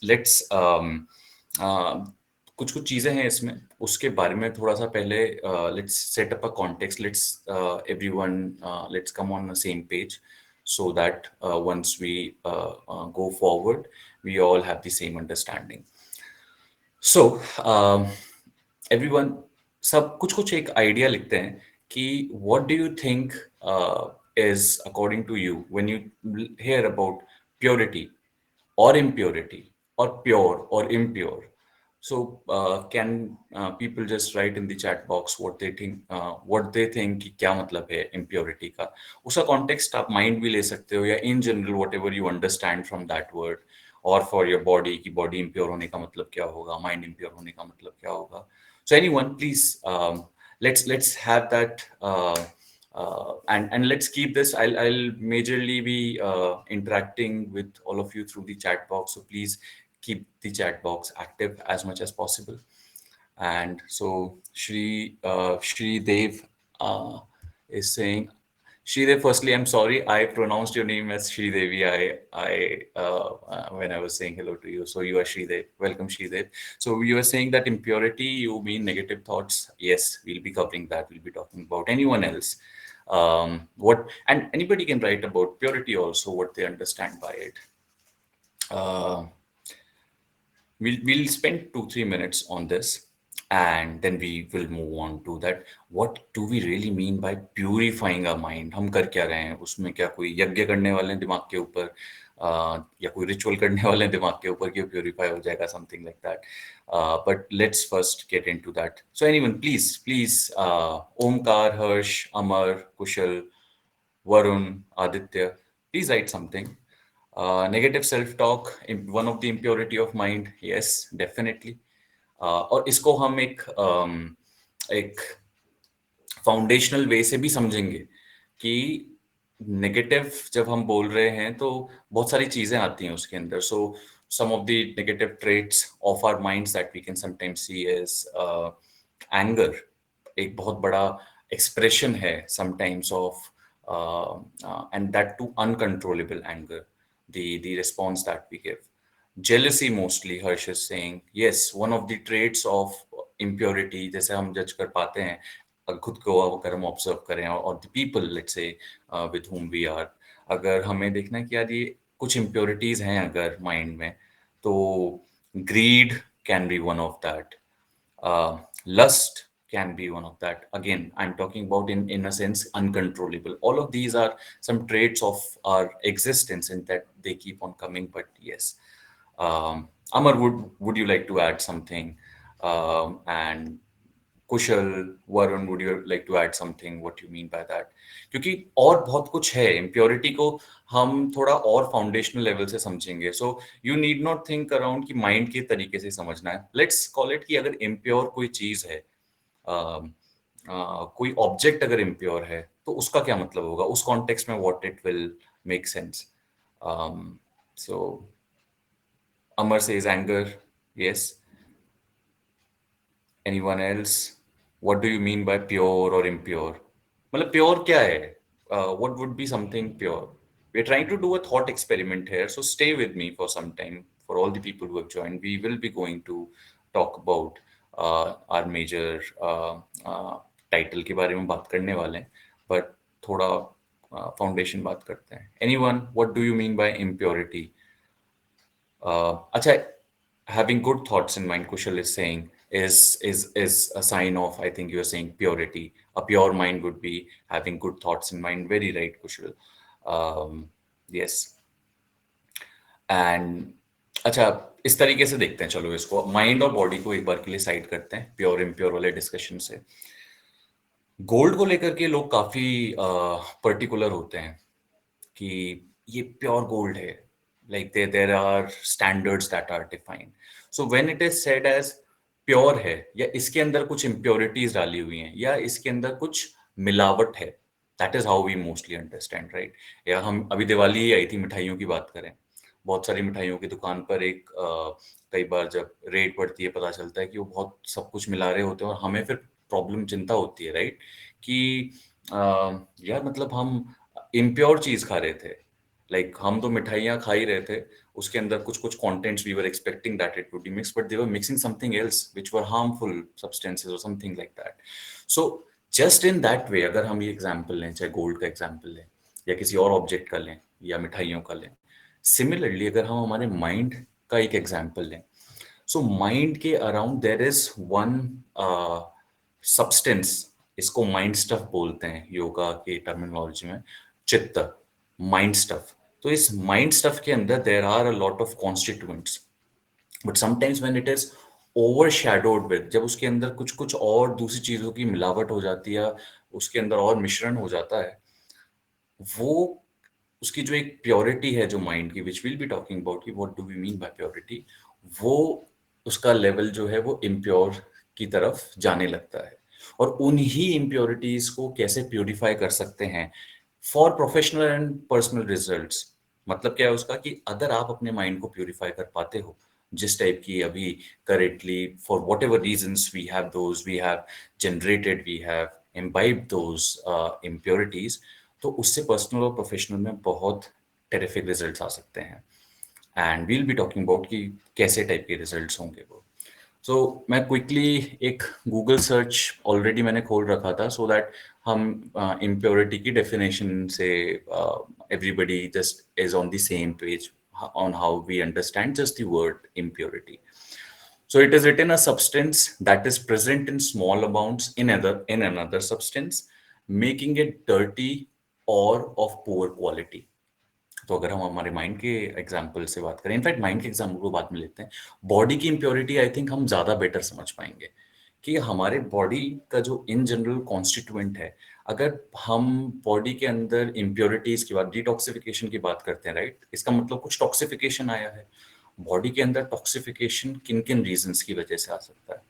Let's कुछ कुछ चीजें हैं इसमें, उसके बारे में थोड़ा सा पहले let's set up a context, let's everyone let's come on the same page so that once we go forward we all have the same understanding. So everyone, सब कुछ कुछ एक आइडिया लिखते हैं कि what do you think is according to you when you hear about purity or impurity or pure or impure. So can people just write in the chat box what they think कि क्या मतलब है impurity का? उसका context आप mind भी ले सकते हो, या in general whatever you understand from that word, or for your body कि body impure होने का मतलब क्या होगा, mind impure होने का मतलब क्या होगा. So anyone please, let's have that and let's keep this. I'll majorly be interacting with all of you through the chat box, so please keep the chat box active as much as possible. And so Shri Dev is saying, Shri Dev, firstly I'm sorry I pronounced your name as Shri Devi. I when I was saying hello to you, so you are Shri Dev. Welcome, Shri Dev. So you were saying that impurity, you mean negative thoughts. Yes, we'll be covering that. We'll be talking about anyone else, what, and anybody can write about purity also, what they understand by it. uh, we'll spend 2-3 minutes on this, and then we will move on to that. What do we really mean by purifying our mind? हम कर क्या रहे हैं उसमें? क्या कोई यज्ञ करने वाले हैं दिमाग के ऊपर, या कोई रिचुअल करने वाले हैं दिमाग के ऊपर कि प्यूरिफाई हो जाएगा, something like that. But let's first get into that. So anyone, please please, Omkar, Harsh, Amar, Kusal, Varun, Aditya, please write something. Negative self-talk, one of the impurity of mind. Yes, definitely. और इसको हम एक foundational वे से भी समझेंगे कि negative जब हम बोल रहे हैं तो बहुत सारी चीजें आती हैं उसके अंदर. सो some of the negative traits of our minds that we can sometimes see is anger. एक बहुत बड़ा expression है sometimes of and that too uncontrollable anger, the response that we give. Jealousy mostly, Harsh is saying. Yes, one of the traits of impurity, जैसे हम जज कर पाते हैं खुद को अगर हम ऑब्जर्व करें, और the people let's say with whom we are, अगर हमें देखना है कि यार ये कुछ इम्प्योरिटीज हैं अगर माइंड में, तो greed can be one of that. Lust can be one of that. Again, I'm talking about in a sense uncontrollable. All of these are some traits of our existence, and that they keep on coming. But yes, Amar, would you like to add something? And Kushal, Varun, would you like to add something? What you mean by that? क्योंकि और बहुत कुछ है impurity को हम थोड़ा और foundational level से समझेंगे. So you need not think around कि माइंड के तरीके से समझना है. लेट्स कॉल इट कि अगर इम्प्योर कोई चीज है, कोई ऑब्जेक्ट अगर इम्प्योर है, तो उसका क्या मतलब होगा उस कॉन्टेक्स्ट में, what it will make sense. So Amar says anger. Yes. Anyone else? What do you mean by pure or impure? मतलब pure क्या है? What would be something pure? We're trying to do a thought experiment here, so stay with me for some time. For all the people who have joined, we will be going to talk about our major title के बारे में बात करने वाले हैं, but थोड़ा foundation बात करते हैं. Anyone, what do you mean by impurity? अच्छा, having good thoughts in mind, Kushal is saying, is a sign of, I think you're saying, purity. A pure mind would be having good thoughts in mind. Very right, Kushal. Yes. And अच्छा, इस तरीके से देखते हैं. चलो इसको mind और body को एक बार के लिए साइड करते हैं प्योर इम्प्योर वाले डिस्कशन से. गोल्ड को लेकर के लोग काफी पर्टिकुलर होते हैं कि ये प्योर गोल्ड है. Like there are standards that are defined. So when it is said as pure है, या इसके अंदर कुछ इम्प्योरिटीज डाली हुई हैं, या इसके अंदर कुछ मिलावट है, that is how we mostly understand, right. या हम अभी दिवाली ही आई थी, मिठाइयों की बात करें, बहुत सारी मिठाइयों की दुकान पर कई बार जब रेट बढ़ती है पता चलता है कि वो बहुत सब कुछ मिला रहे होते हैं, और हमें फिर प्रॉब्लम, चिंता होती है, राइट, कि यार मतलब हम इम्प्योर चीज खा रहे थे. लाइक हम तो मिठाइयाँ खा ही रहे थे, उसके अंदर कुछ कुछ contents we were expecting that it would be mix, but they were mixing something else which were harmful substances और something like that. So just in that way, अगर हम ये एग्जांपल लें, चाहे गोल्ड का एग्जांपल लें या किसी और ऑब्जेक्ट का लें या मिठाइयों का लें, सिमिलरली अगर हम हमारे माइंड का एक एग्जांपल लें, सो माइंड के around there is one substance, इसको माइंड स्टफ बोलते हैं योगा के टर्मिनोलॉजी में, चित्त, माइंड स्टफ। तो इस माइंड स्टफ के अंदर there are a lot of constituents, but sometimes when it is overshadowed with, जब उसके अंदर कुछ कुछ और दूसरी चीजों की मिलावट हो जाती है, उसके अंदर और मिश्रण हो जाता है, वो उसकी जो एक प्योरिटी है जो माइंड की, which will be talking about कि what do we mean by purity, वो उसका लेवल जो है वो इम्प्योर की तरफ जाने लगता है। और उन्हीं इम्प्योरिटीज को कैसे प्यूरिफाई कर सकते हैं for professional and personal results, मतलब क्या है उसका कि अगर आप अपने माइंड को प्यूरिफाई कर पाते हो, जिस टाइप की अभी currently for whatever reasons we have generated, we have imbibed those impurities, तो उससे पर्सनल और प्रोफेशनल में बहुत टेरिफिक रिजल्ट्स आ सकते हैं। And we'll be talking about कि कैसे टाइप के रिजल्ट्स होंगे वो। सो मैं क्विकली एक गूगल सर्च ऑलरेडी मैंने खोल रखा था, सो दैट हम इम्प्योरिटी की डेफिनेशन से everybody just is on the same page on how we understand just the word impurity. So it is written a substance that is present in small amounts in another substance, making it dirty or of poor quality. तो अगर हम हमारे mind के example से बात करें, in fact mind के example को बाद में लेते हैं, बॉडी की इम्प्योरिटी आई थिंक हम ज़्यादा बेटर समझ पाएंगे कि हमारे बॉडी का जो इन जनरल कॉन्स्टिट्यूएंट है, अगर हम बॉडी के अंदर इम्प्योरिटीज की बात, डिटॉक्सिफिकेशन की बात करते हैं, राइट, इसका मतलब कुछ टॉक्सिफिकेशन आया है बॉडी के अंदर। टॉक्सिफिकेशन किन किन रीजंस की वजह से आ सकता है?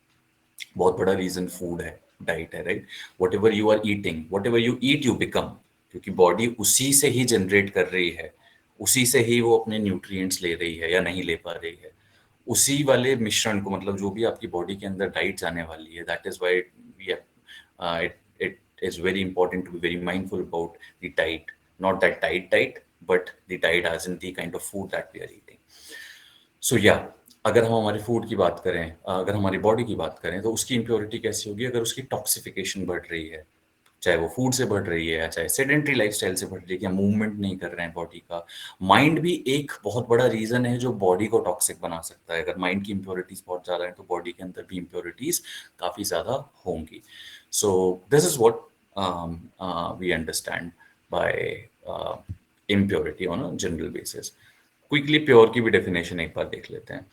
बहुत बड़ा रीजन फूड है, डाइट है, right. Whatever you are eating, whatever you eat you become, क्योंकि बॉडी उसी से ही जनरेट कर रही है, उसी से ही वो अपने न्यूट्रिएंट्स ले रही है या नहीं ले पा रही है, उसी वाले मिश्रण को, मतलब जो भी आपकी बॉडी के अंदर डाइट जाने वाली है, that is why we it it is very important to be very mindful about the diet, not that diet but the diet as in the kind of food that we are eating. So या अगर हम हमारे food की बात करें, अगर हमारी body की बात करें, तो उसकी इम्प्योरिटी कैसी होगी? अगर उसकी टॉक्सिफिकेशन बढ़ रही है, चाहे वो फूड से बढ़ रही है या चाहे सेडेंटरी लाइफस्टाइल से बढ़ रही है, या मूवमेंट नहीं कर रहे हैं बॉडी का। माइंड भी एक बहुत बड़ा रीजन है जो बॉडी को टॉक्सिक बना सकता है। अगर माइंड की इम्प्योरिटीज बहुत ज्यादा है तो बॉडी के अंदर भी इम्प्योरिटीज काफी ज्यादा होंगी। So this is what we understand by impurity on a general basis. Quickly pure की भी डेफिनेशन एक बार देख लेते हैं।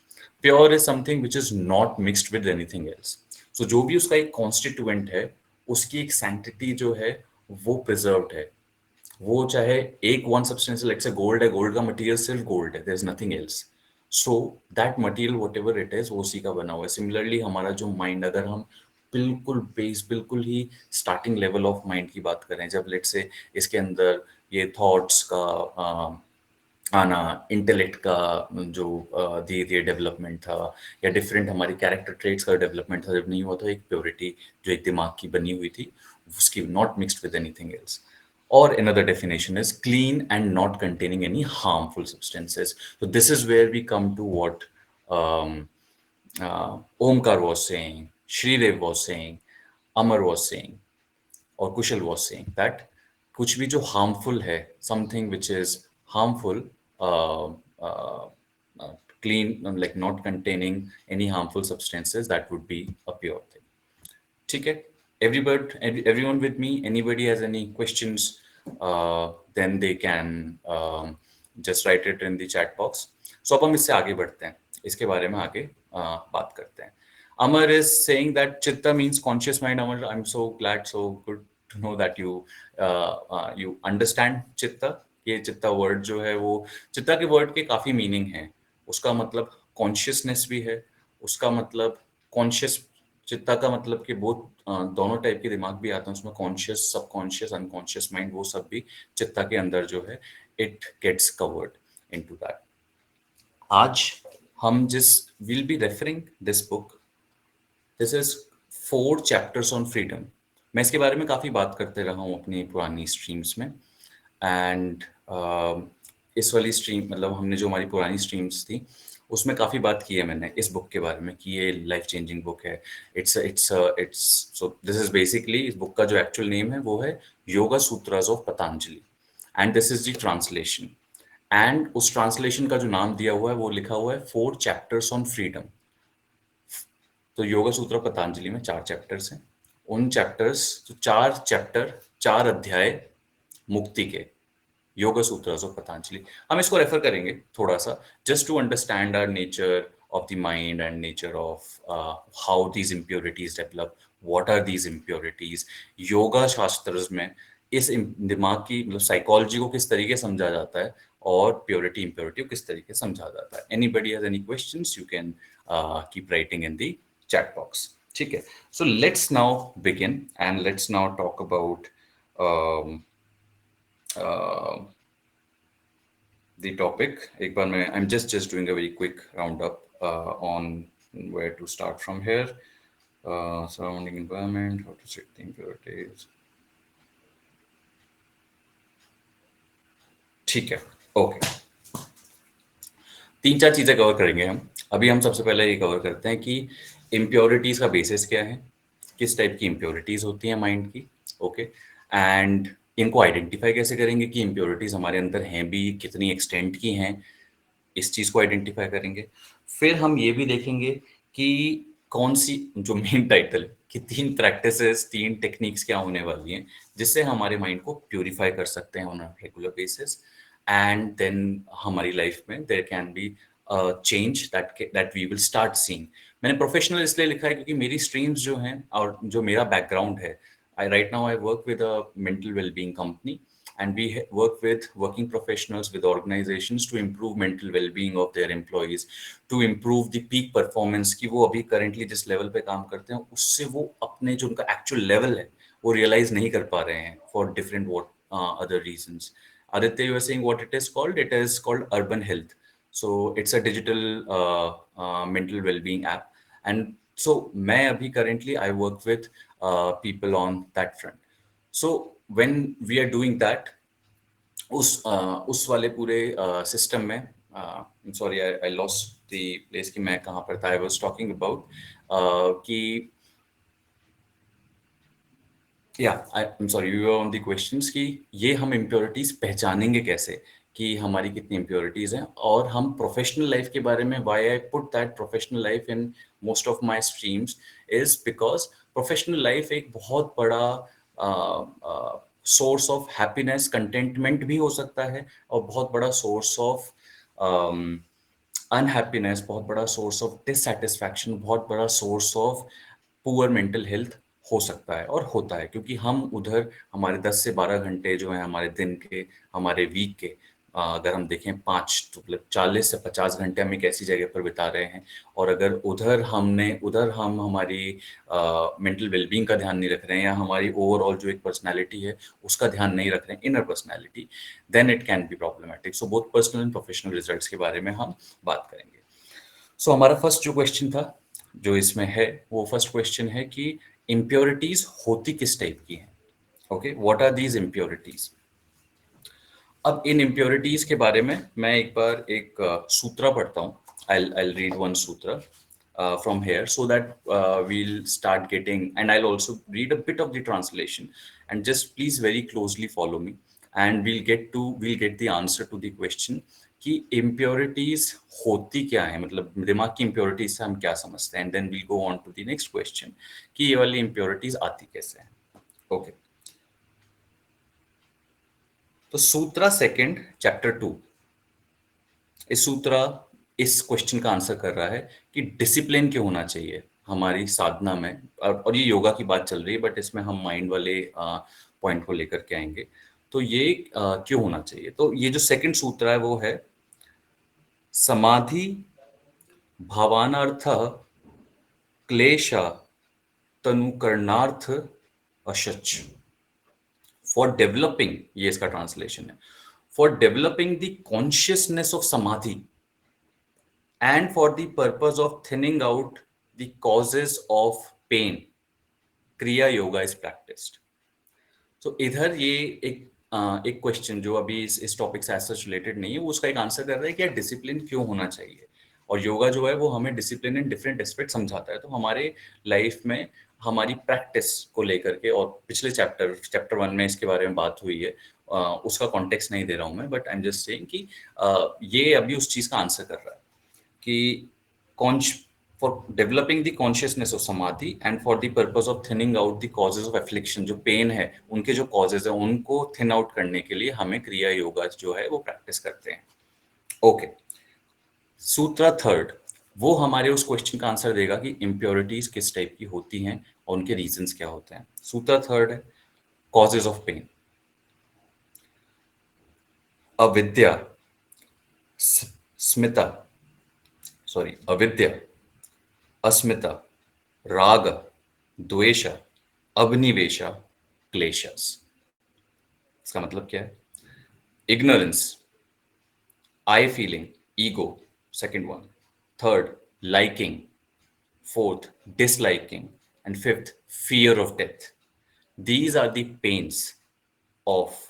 Pure is something which is not mixed with anything else. So जो भी उसका एक कॉन्स्टिट्यूएंट है, उसकी एक सैंक्टिटी जो है वो प्रिजर्व्ड है। वो चाहे एक one substance, like say gold है, गोल्ड का मटेरियल सिर्फ गोल्ड है, there is nothing else. So that material whatever it is वो उसी का बना हुआ है। सिमिलरली हमारा जो माइंड, अगर हम बिल्कुल बेस, बिल्कुल ही स्टार्टिंग लेवल ऑफ माइंड की बात करें, जब लेट से इसके अंदर ये थॉट्स का आना, इंटेलेक्ट का जो धीरे धीरे डेवलपमेंट था, या डिफरेंट हमारी कैरेक्टर ट्रेट्स का डेवलपमेंट था, जब नहीं हुआ था, एक प्योरिटी जो एक दिमाग की बनी हुई थी, उसकी not mixed with anything else. Or another definition is clean and not containing any harmful substances. So this is where we come to what um, Omkar was saying, Shridev was saying, Amar was saying, or Kushal was saying that कुछ भी जो harmful है, something which is harmful, uh, uh, clean, like not containing any harmful substances, that would be a pure thing. ठीक है? Everyone with me? Anybody has any questions? Then they can just write it in the chat box. So अब हम इससे आगे बढ़ते हैं, इसके बारे में आगे बात करते हैं। Amar is saying that chitta means conscious mind. Amar, I'm so glad, so good to know that you understand chitta. ये चित्ता वर्ड जो है वो, चित्ता के वर्ड के काफी मीनिंग है। उसका मतलब कॉन्शियसनेस भी है, उसका मतलब कॉन्शियस, चित्ता का मतलब कि बहुत दोनों टाइप के दिमाग भी आते हैं उसमें, कॉन्शियस, सबकॉन्शियस, अनकॉन्शियस माइंड, वो सब भी चित्ता के अंदर जो है it gets covered into that. आज हम जिस will be referring this book, this is 4 chapters on freedom. मैं इसके बारे में काफी बात करते रहा हूँ अपनी पुरानी स्ट्रीम्स में, एंड इस वाली स्ट्रीम मतलब हमने जो हमारी पुरानी स्ट्रीम्स थी उसमें काफ़ी बात की है मैंने इस बुक के बारे में कि ये लाइफ चेंजिंग बुक है। It's so this is basically इस बुक का जो एक्चुअल नेम है वो है Yoga Sutras of Patanjali and this is the translation. And उस ट्रांसलेशन का जो नाम दिया हुआ है वो लिखा हुआ है 4 चैप्टर्स ऑन फ्रीडम। तो योगा सूत्र पतंजलि में 4 चैप्टर्स हैं। उन चैप्टर्स तो 4 चैप्टर 4 अध्याय मुक्ति के योगा सूत्रास ऑफ पतंजलि। हम इसको रेफर करेंगे थोड़ा सा just to understand our nature of the mind and nature of how these impurities develop, what are these impurities. Yoga शास्त्र में इस दिमाग की मतलब साइकोलॉजी को किस तरीके समझा जाता है और प्योरिटी इम्प्योरिटी को किस तरीके समझा जाता है। Anybody has any questions you can keep writing in the chat box. ठीक है, so let's now begin and let's now talk about the topic. एक बार मैं I'm just doing a very quick roundup on where to start from here. Surrounding environment, how to set the impurities. ठीक है, okay. 3-4 चीजें cover करेंगे हम। अभी हम सबसे पहले ये कवर करते हैं कि इम्प्योरिटीज का बेसिस क्या है, किस टाइप की इम्प्योरिटीज होती हैं माइंड की, ओके। एंड इनको आइडेंटिफाई कैसे करेंगे कि इम्प्योरिटीज हमारे अंदर हैं भी, कितनी एक्सटेंट की हैं, इस चीज को आइडेंटिफाई करेंगे। फिर हम ये भी देखेंगे कि कौन सी जो मेन टाइटल है कि 3 प्रैक्टिसेस 3 टेक्निक्स क्या होने वाली हैं जिससे हमारे माइंड को प्यूरिफाई कर सकते हैं on a regular basis. And then हमारी लाइफ में there can be change that we will start seeing. मैंने प्रोफेशनल इसलिए लिखा है क्योंकि मेरी स्ट्रीम्स जो हैं और जो मेरा बैकग्राउंड है, I right now I work with a mental wellbeing company and we work with working professionals with organizations to improve mental well-being of their employees, to improve the peak performance कि वो अभी currently जिस level पे काम करते हैं उससे वो अपने जो उनका actual level है वो realize नहीं कर पा रहे हैं for different what other reasons. Aditya, you were saying what it is called? It is called Urban Health. So it's a digital mental well-being app. And so मैं अभी currently I work with people on that front. So when we are doing that, उस वाले पूरे system में sorry I lost the place कि मैं कहाँ पर था। आई वाज टॉकिंग अबाउट कि या I am sorry we were on the questions कि ये हम इम्प्योरिटीज पहचानेंगे कैसे कि हमारी कितनी इम्प्योरिटीज हैं। और हम प्रोफेशनल लाइफ के बारे में why I put that professional life in most of my streams is because professional life एक बहुत बड़ा सोर्स ऑफ हैप्पीनेस कंटेंटमेंट भी हो सकता है और बहुत बड़ा सोर्स ऑफ अनहैप्पीनेस, बहुत बड़ा सोर्स ऑफ डिससेटिस्फैक्शन, बहुत बड़ा source of poor mental health हो सकता है और होता है क्योंकि हम उधर हमारे 10 से 12 घंटे जो हैं हमारे दिन के, हमारे वीक के, अगर हम देखें 5 तो मतलब 40 से 50 घंटे हम एक ऐसी जगह पर बिता रहे हैं और अगर उधर हम हमारी मेंटल वेलबींग का ध्यान नहीं रख रहे हैं या हमारी ओवरऑल जो एक पर्सनैलिटी है उसका ध्यान नहीं रख रहे हैं, inner personality, then it can be problematic. So both personal and professional results के बारे में हम बात करेंगे। सो हमारा फर्स्ट जो क्वेश्चन था जो इसमें है वो फर्स्ट क्वेश्चन है कि इम्प्योरिटीज होती किस टाइप की हैं। Okay, what are these impurities. अब इन इम्प्योरिटीज के बारे में मैं एक बार एक सूत्र पढ़ता हूँ। I'll read one sutra from here so that we'll start getting, and I'll also read a bit of the translation, and just please very closely follow me and we'll get the answer to the question कि impurities होती क्या है, मतलब दिमाग की impurities से हम क्या समझते हैं, and then we'll go on to the next question कि ये वाली impurities आती कैसे हैं। ओके, तो सूत्रा सेकंड चैप्टर 2, इस सूत्रा इस क्वेश्चन का आंसर कर रहा है कि डिसिप्लिन क्यों होना चाहिए हमारी साधना में। और ये योगा की बात चल रही है बट इसमें हम माइंड वाले पॉइंट को लेकर के आएंगे। तो ये क्यों होना चाहिए। तो ये जो सेकंड सूत्र है वो है समाधि भावानार्थ क्लेश तनुकरणार्थ अशच। फॉर डेवलपिंग, ये इसका ट्रांसलेशन है, for developing the consciousness of समाधि and for the purpose of thinning out the causes of pain, kriya yoga is practiced. So इधर ये एक एक क्वेश्चन जो अभी इस टॉपिक से ऐसा रिलेटेड नहीं है, वो उसका एक आंसर कर रहा है कि डिसिप्लिन क्यों होना चाहिए। और योगा जो है वो हमें डिसिप्लिन इन डिफरेंट एस्पेक्ट समझाता है। तो हमारे लाइफ में हमारी प्रैक्टिस को लेकर के, और पिछले चैप्टर 1 में इसके बारे में बात हुई है, उसका कॉन्टेक्स्ट नहीं दे रहा हूँ मैं, but I am just saying कि ये अभी उस चीज का आंसर कर रहा है कि for developing the consciousness of samadhi and for the purpose of thinning out the causes of affliction, जो पेन है उनके जो कॉजेज है उनको थिन आउट करने के लिए हमें क्रिया योगा जो है वो प्रैक्टिस करते हैं। ओके, सूत्र थर्ड वो हमारे उस क्वेश्चन का आंसर देगा कि इम्प्योरिटीज किस टाइप की होती हैं और उनके रीजंस क्या होते हैं। सूत्र थर्ड है कॉजेज ऑफ पेन। अविद्या, स्मिता, सॉरी, अविद्या, अस्मिता, राग, द्वेष, अभिनिवेश, क्लेशस। इसका मतलब क्या है? Ignorance, I feeling, ego, second one, third liking, fourth disliking, and fifth fear of death. These are the pains of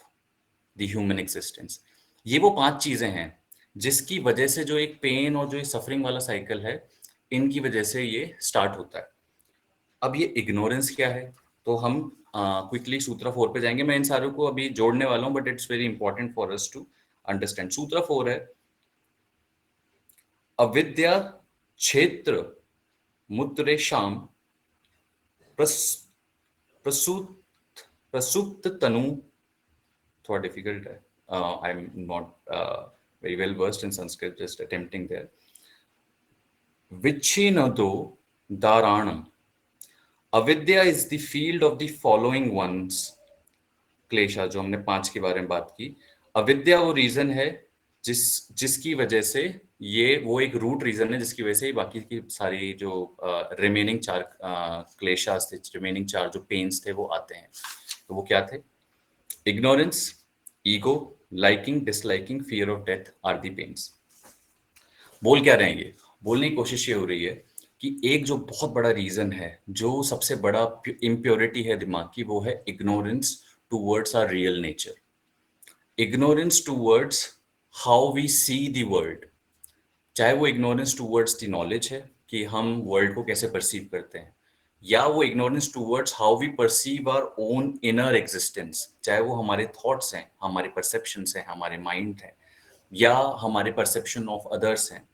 the human existence. ये वो 5 चीजें हैं जिसकी वजह से जो एक पेन और जो सफरिंग वाला साइकिल है, इनकी वजह से ये स्टार्ट होता है। अब ये इग्नोरेंस क्या है? तो हम क्विकली सूत्र 4 पे जाएंगे। मैं इन सारों को अभी जोड़ने वाला हूं, but it's very important for us to understand. सूत्र 4 है अविद्या क्षेत्र मुद्रेशाम प्रसूत प्रसुप्त तनु, थोड़ा डिफिकल्ट है, I am not very well versed in Sanskrit, just attempting there. विच्छिन्नतो दाराणम, avidya is the field of the following ones. Klesha, जो हमने 5 के बारे में बात की, अविद्या वो रीजन है जिसकी वजह से, ये वो एक रूट रीजन है जिसकी वजह से बाकी की सारी जो रिमेनिंग 4 क्लेशास थे, रिमेनिंग 4 जो पेन्स थे वो आते हैं। तो वो क्या थे? Ignorance, ego, liking, disliking, fear of death are the pains. बोल क्या रहे हैं ये? बोलने की कोशिश ये हो रही है कि एक जो बहुत बड़ा रीजन है, जो सबसे बड़ा इम्प्योरिटी है दिमाग की, वो है ignorance towards our real nature. Ignorance towards how we see the world. चाहे वो इग्नोरेंस टूवर्ड्स द नॉलेज है कि हम वर्ल्ड को कैसे परसीव करते हैं, या वो ignorance towards how we perceive our own inner existence, चाहे वो हमारे थॉट्स हैं, हमारे परसेप्शंस हैं, हमारे माइंड है, या हमारे परसेप्शन ऑफ अदर्स हैं,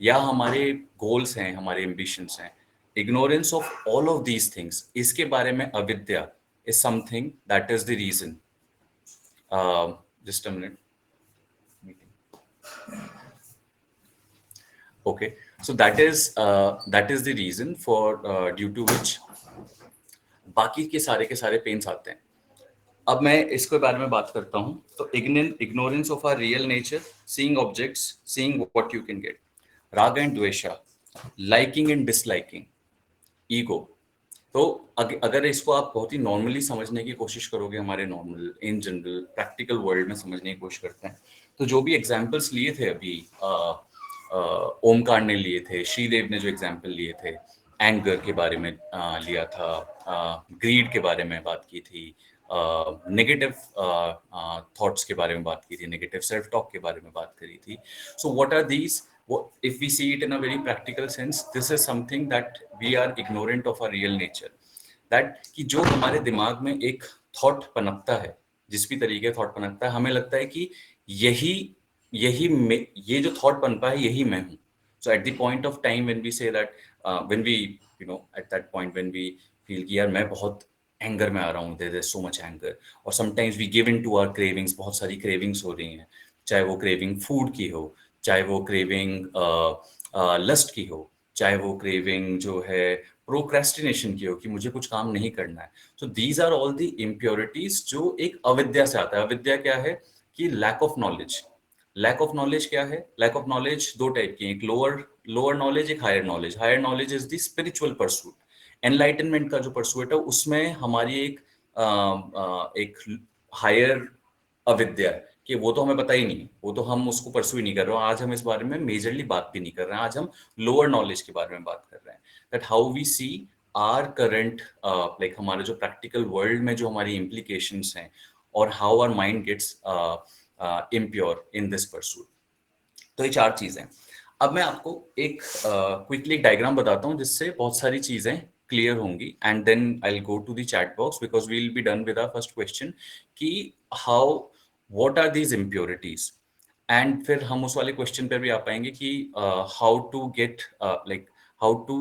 या हमारे गोल्स हैं, हमारे एम्बिशंस हैं। Ignorance of all of these things, इसके बारे में अविद्या is something that is the reason. Just a minute. Okay, so that is the reason for due to which बाकी के सारे पेन्स आते हैं। अब मैं इसके बारे में बात करता हूं। तो ignorance of our real nature, seeing objects, seeing what you can get, raga and dvesha, liking and disliking, ego. तो अगर इसको आप बहुत ही नॉर्मली समझने की कोशिश करोगे, हमारे normal in general practical world में समझने की कोशिश करते हैं, तो जो भी एग्जाम्पल्स लिए थे अभी, ओमकार ने लिए थे, श्रीदेव ने जो एग्जाम्पल लिए थे, एंगर के बारे में लिया था, ग्रीड के बारे में बात की थी, नेगेटिव थॉट्स के बारे में बात की थी, नेगेटिव सेल्फ टॉक के बारे में बात करी थी। So what are these? If we see it in a very practical sense, this is something that we are ignorant of our real nature. That कि जो हमारे दिमाग में एक थॉट पनपता है, जिस भी तरीके थॉट पनपता है, हमें लगता है कि यही यही ये जो थॉट पनपा है यही मैं हूँ। So at the point of time when we say that, when we, at that point when we feel कि यार मैं बहुत एंगर में आ रहा हूँ, there is so much anger, और sometimes we give in to our cravings, बहुत सारी क्रेविंग्स हो रही हैं, चाहे वो क्रेविंग फूड की हो, चाहे वो क्रेविंग लस्ट की हो, चाहे वो क्रेविंग जो है प्रोक्रेस्टिनेशन की हो कि मुझे कुछ काम नहीं करना है। So these are all the impurities जो एक अविद्या से आता है। अविद्या क्या है? कि lack of knowledge. Lack of knowledge क्या है? लैक ऑफ नॉलेज 2 टाइप की, एक लोअर नॉलेज, एक higher knowledge. Higher knowledge is the spiritual pursuit. Enlightenment का जो परसूट है, उसमें हमारी एक हायर अविद्या है कि वो तो हमें पता ही नहीं, वो तो हम उसको परसू ही नहीं कर रहे हैं। आज हम इस बारे में मेजरली बात भी नहीं कर रहे हैं। आज हम लोअर नॉलेज के बारे में बात कर रहे हैं, that how we see our current, like हमारे जो प्रैक्टिकल वर्ल्ड में जो हमारी इम्प्लीकेशंस हैं, or how our mind gets impure in this pursuit. तो ये चार चीजें। अब मैं आपको एक क्विकली एक डायग्राम बताता हूँ जिससे बहुत सारी चीजें क्लियर होंगी, and then I will go to the chat box because we will be done with our first question कि how what are these impurities, and फिर हम उस वाले क्वेश्चन पर भी आ पाएंगे कि how to get like how to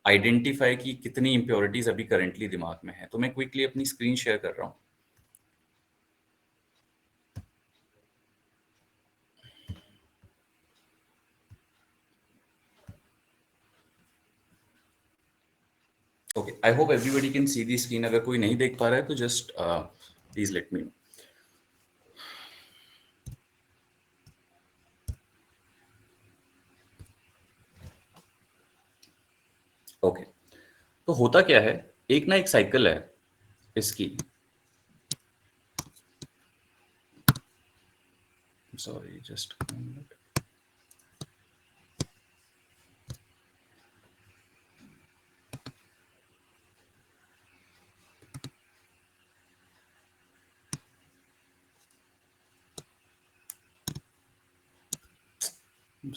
identify कि कितनी इम्प्योरिटीज अभी करेंटली दिमाग में है। तो मैं क्विकली अपनी स्क्रीन शेयर कर रहा हूँ। Okay, I hope everybody can see the screen. अगर कोई नहीं देख पा रहा है तो just please let me know. Okay, तो होता क्या है, एक ना एक साइकिल है इसकी। Sorry, just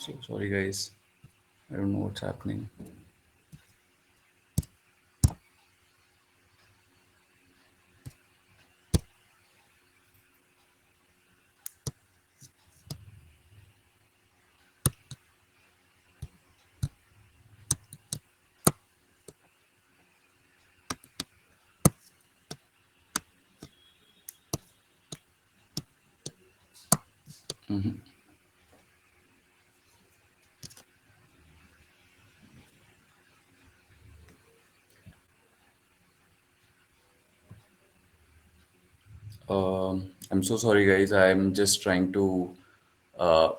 so sorry guys, I don't know what's happening. I'm so sorry, guys. I'm just trying to uh,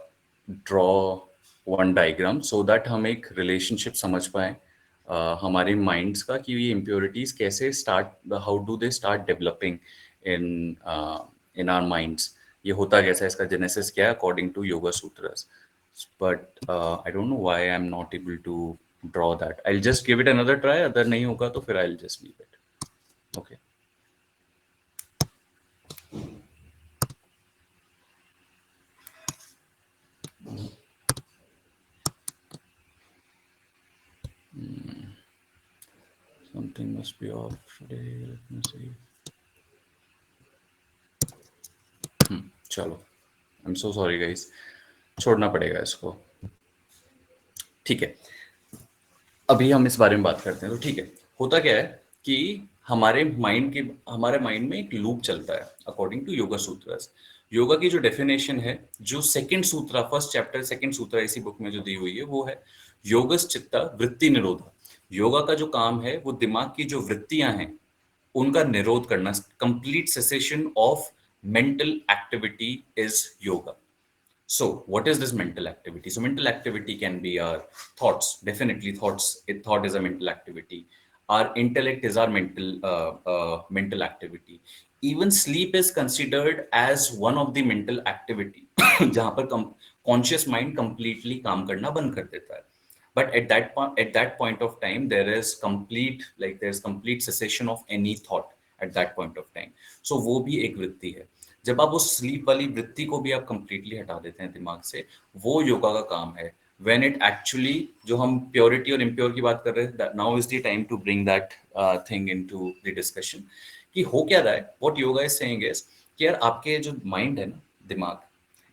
draw one diagram so that हम एक relationship समझ पाए हमारे minds का कि ये impurities कैसे start, how do they start developing in our minds. ये होता कैसा है, इसका genesis क्या है according to Yoga Sutras. But I don't know why I'm not able to draw that. I'll just give it another try. अगर नहीं होगा तो फिर I'll just leave it. Okay. Something must be off today. Let me see. चलो, I am so sorry guys, छोड़ना पड़ेगा इसको। ठीक है, अभी हम इस बारे में बात करते हैं। तो ठीक है, होता क्या है कि हमारे माइंड में एक लूप चलता है अकॉर्डिंग टू योगा सूत्रस। योगा की जो डेफिनेशन है, जो सेकंड सूत्र, फर्स्ट चैप्टर सेकंड सूत्र इसी बुक में जो दी हुई है, वो है योगस चित्ता वृत्ति निरोधा। योगा का जो काम है वो दिमाग की जो वृत्तियां हैं उनका निरोध करना, complete cessation of mental activity is yoga. So what is this mental activity? So mental activity can be our thoughts. Definitely thoughts, thought is a mental activity. Our intellect is our mental activity. Even sleep is considered as one of the mental activity जहां पर conscious mind completely काम करना बंद कर देता है। But at that point of time, there's complete cessation of any thought at that point of time. So वो भी एक वृत्ति है। जब आप उस स्लीप वाली वृत्ति को भी आप कंप्लीटली हटा देते हैं दिमाग से, वो योगा का काम है। When it actually, जो हम प्योरिटी और इम्प्योर की बात कर रहे हैं, now is the time to bring that thing into the discussion कि हो क्या रहा है। What yoga is saying is कि यार आपके जो माइंड है ना, दिमाग,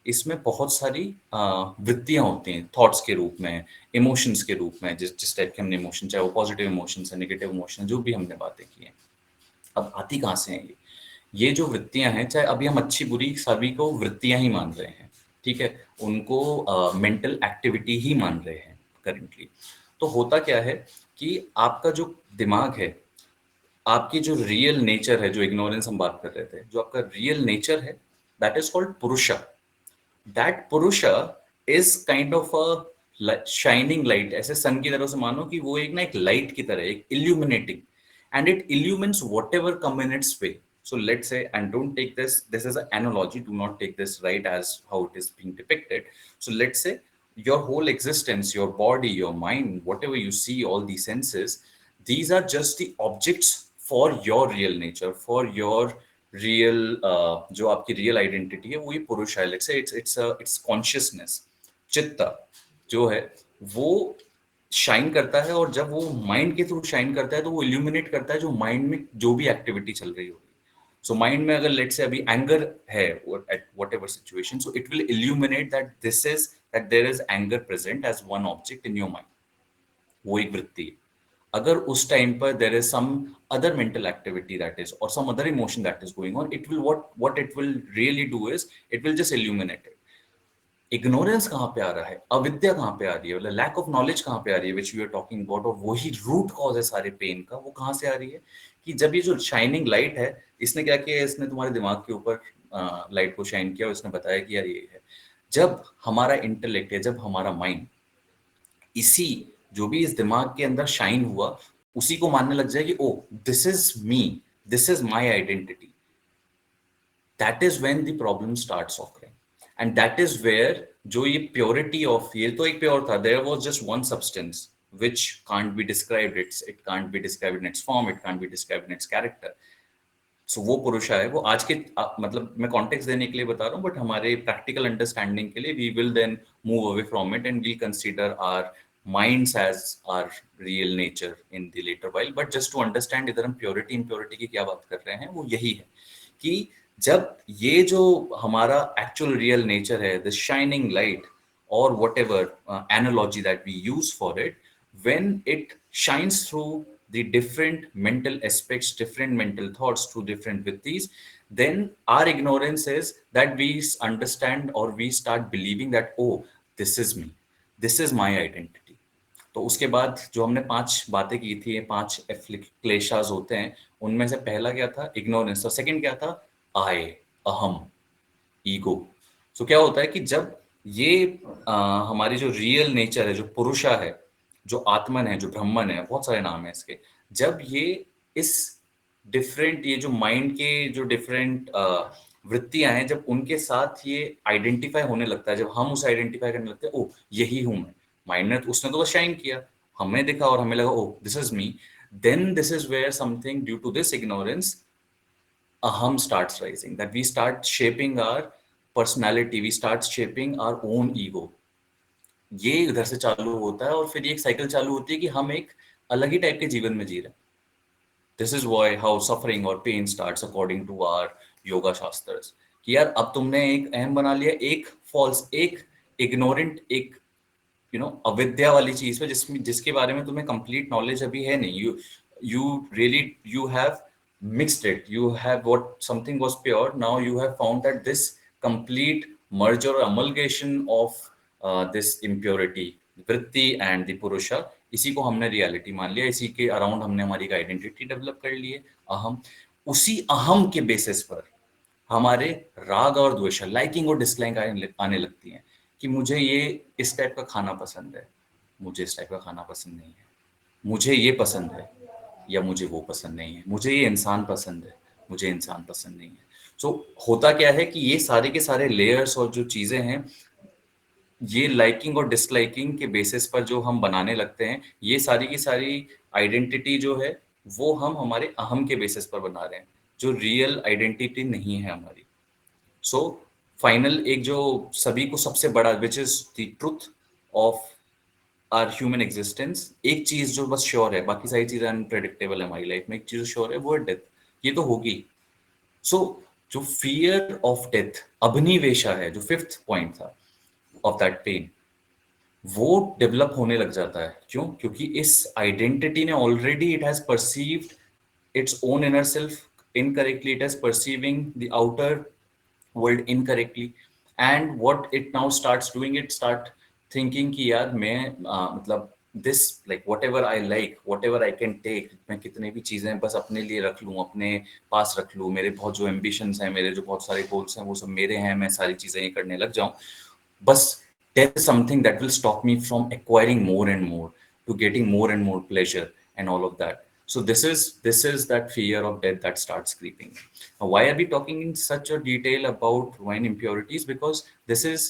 इसमें बहुत सारी वृत्तियां होती हैं थॉट्स के रूप में, इमोशंस के रूप में, जिस जिस टाइप के हमने इमोशन, चाहे वो पॉजिटिव इमोशंस है, नेगेटिव इमोशन, जो भी हमने बातें की हैं। अब आती कहाँ से हैं ये जो वृत्तियां हैं, चाहे अभी हम अच्छी बुरी सभी को वृत्तियां ही मान रहे हैं, ठीक है, उनको मेंटल एक्टिविटी ही मान रहे हैं करेंटली। तो होता क्या है कि आपका जो दिमाग है, आपकी जो रियल नेचर है, जो इग्नोरेंस हम बात कर रहे थे, जो आपका रियल नेचर है, दैट इज कॉल्ड पुरुषा। दैट पुरुषा is kind of a shining light. ऐसे सन की तरह से मानो कि वो एक ना एक लाइट की तरह, एक illuminating, and it illuminates what ever come in its way. So let's say, and don't take this is an analogy, do not take this right as how it is being depicted. So let's say your whole existence, your body, your mind, whatever you see, all these senses, these are just the objects for your real nature, for your real जो आपकी real identity है वो ये पुरुष है, let's say it's consciousness, चित्त जो है वो शाइन करता है, और जब वो माइंड के थ्रू शाइन करता है तो वो इल्यूमिनेट करता है जो माइंड में जो भी एक्टिविटी चल रही होगी। सो माइंड में अगर लेट्स से अभी एंगर है at whatever situation, so it will illuminate that this is that there is anger present as one object in your mind, वो एक वृत्ति है। अगर उस टाइम पर there is some other mental activity that is और some other emotion that is going on, it will what it will really do is it will just illuminate it. Ignorance कहाँ पे आ रहा है, अविद्या कहाँ पे आ रही है, मतलब लैक ऑफ नॉलेज कहाँ पे आ रही है, which we are talking about, और वही रूट कॉज है सारे पेन का, वो कहाँ से आ रही है कि जब ये जो शाइनिंग लाइट है, इसने क्या किया, इसने तुम्हारे दिमाग के ऊपर लाइट को शाइन किया और इसने बताया कि यार ये है। जब हमारा इंटेलेक्ट है, जब हमारा माइंड इसी जो भी इस दिमाग के अंदर शाइन हुआ उसी को मानने लग जाए कि oh this is me, this is my identity, that is when the problem starts occurring. And that is where जो ये प्योरिटी ऑफ, ये तो एक प्योर था, there was just one substance which can't be described, it can't be described in its form, it can't be described in its character. सो वो पुरुषा है, वो आज के मतलब मैं कॉन्टेक्स्ट देने के लिए बता रहा हूँ, बट हमारे प्रैक्टिकल अंडरस्टैंडिंग के लिए we will then move away from it and we consider our minds as our real nature in the latter while. But just to understand इधर हम प्योरिटी इम्प्योरिटी की क्या बात कर रहे हैं, वो यही है कि जब ये जो हमारा एक्चुअल रियल नेचर है, the shining light or whatever analogy that we use for it, when it shines through the different mental aspects, different mental thoughts, through different vrittis, then our ignorance is that we understand or we start believing that oh this is me, this is my identity. तो उसके बाद जो हमने 5 बातें की थी, ये 5 क्लेशास होते हैं, उनमें से पहला क्या था, इग्नोरेंस, और सेकंड क्या था, आई, अहम, ईगो। सो क्या होता है कि जब ये हमारी जो रियल नेचर है, जो पुरुषा है, जो आत्मन है, जो ब्रह्मन है, बहुत सारे नाम है इसके, जब ये इस डिफरेंट, ये जो माइंड के जो डिफरेंट वृत्तियां हैं, जब उनके साथ ये आइडेंटिफाई होने लगता है, जब हम उसे आइडेंटिफाई करने लगते हैं, ओ यही हूं मैं, माइंड ने उसने तो बस शाइन किया, हमने देखा और हमें लगा oh this is me, then this is where something due to this ignorance aham starts rising, that we start shaping our personality, we start shaping our own ego. ये इधर से चालू होता है और फिर ये एक साइकिल चालू होती है कि हम एक अलग ही टाइप के जीवन में जी रहे हैं। This is why how suffering और pain starts according to our yoga shastras, कि यार अब तुमने एक अहम बना लिया, एक फॉल्स, एक इग्नोरेंट, एक अविद्या वाली चीज पे जिसमें जिसके बारे में तुम्हें कंप्लीट नॉलेज अभी है नहीं। You really you have mixed it, you have what something was pure, now you have found that this complete merger और अमलगेशन ऑफ दिस इम्प्योरिटी, वृत्ति एंड द पुरुषा, इसी को हमने रियलिटी मान लिया, इसी के अराउंड हमने हमारी आइडेंटिटी डेवलप कर ली है, अहम। उसी अहम के बेसिस पर हमारे राग और द्वेष, लाइकिंग और डिसलाइक आने लगती हैं कि मुझे ये इस टाइप का खाना पसंद है, मुझे इस टाइप का खाना पसंद नहीं है, मुझे ये पसंद है या मुझे वो पसंद नहीं है, मुझे ये इंसान पसंद है, मुझे इंसान पसंद नहीं है। सो होता क्या है कि ये सारे के सारे लेयर्स और जो चीजें हैं, ये लाइकिंग और डिसलाइकिंग के बेसिस पर जो हम बनाने लगते हैं, ये सारी की सारी आइडेंटिटी जो है वो हम हमारे अहम के बेसिस पर बना रहे हैं, जो रियल आइडेंटिटी नहीं है हमारी। सो फाइनल एक जो सभी को सबसे बड़ा, which is the truth of our human existence, एक चीज जो बस श्योर है, बाकी सारी चीजें अनप्रेडिक्टेबल है हमारी लाइफ में, एक चीज श्योर है वो है डेथ, ये तो होगी। सो जो फियर ऑफ डेथ, अभिनिवेशा है, जो फिफ्थ पॉइंट था ऑफ दैट पेन, वो डेवलप होने लग जाता है। क्यों? क्योंकि इस आइडेंटिटी ने already it has perceived its own inner self incorrectly, it is perceiving the outer world incorrectly, and what it now starts doing, it start thinking कि यार मैं मतलब this like whatever I like, whatever I can take, मैं कितने भी चीजें बस अपने लिए रख लूं, अपने पास रख लूं, मेरे बहुत जो ambitions हैं, मेरे जो बहुत सारे goals हैं, वो सब मेरे हैं, मैं सारी चीजें ये करने लग जाऊं, बस there is something that will stop me from acquiring more and more, to getting more and more pleasure and all of that. So this is that fear of death that starts creeping. Now, why are we talking in such a detail about wine impurities? Because this is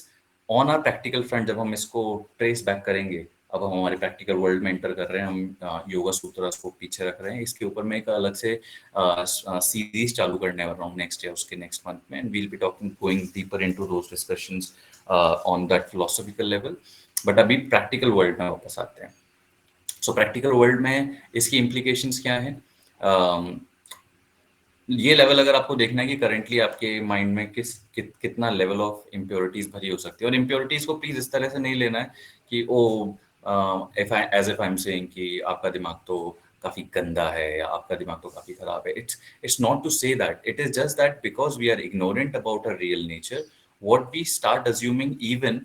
on our practical front, जब हम इसको trace back करेंगे अब हम हमारे practical world में enter कर रहे हैं, हम योगा सूत्रास को पीछे रख रहे हैं, इसके ऊपर मैं एक अलग से सीरीज चालू करने वाला हूँ नेक्स्ट ईयर, उसके नेक्स्ट मंथ में, and we'll be talking going deeper into those discussions on that philosophical level. But अभी प्रैक्टिकल वर्ल्ड में वापस आते हैं। सो प्रैक्टिकल वर्ल्ड में इसकी इम्प्लीकेशंस क्या है? ये लेवल अगर आपको देखना है कि करेंटली आपके माइंड में कितना लेवल ऑफ इम्प्योरिटीज भरी हो सकती है, और इम्प्योरिटीज को प्लीज इस तरह से नहीं लेना है कि oh if I as if I am saying कि आपका दिमाग तो काफी गंदा है या आपका दिमाग तो काफी खराब है। It's not to say that, it is just that because we are ignorant about a real nature, what we start assuming even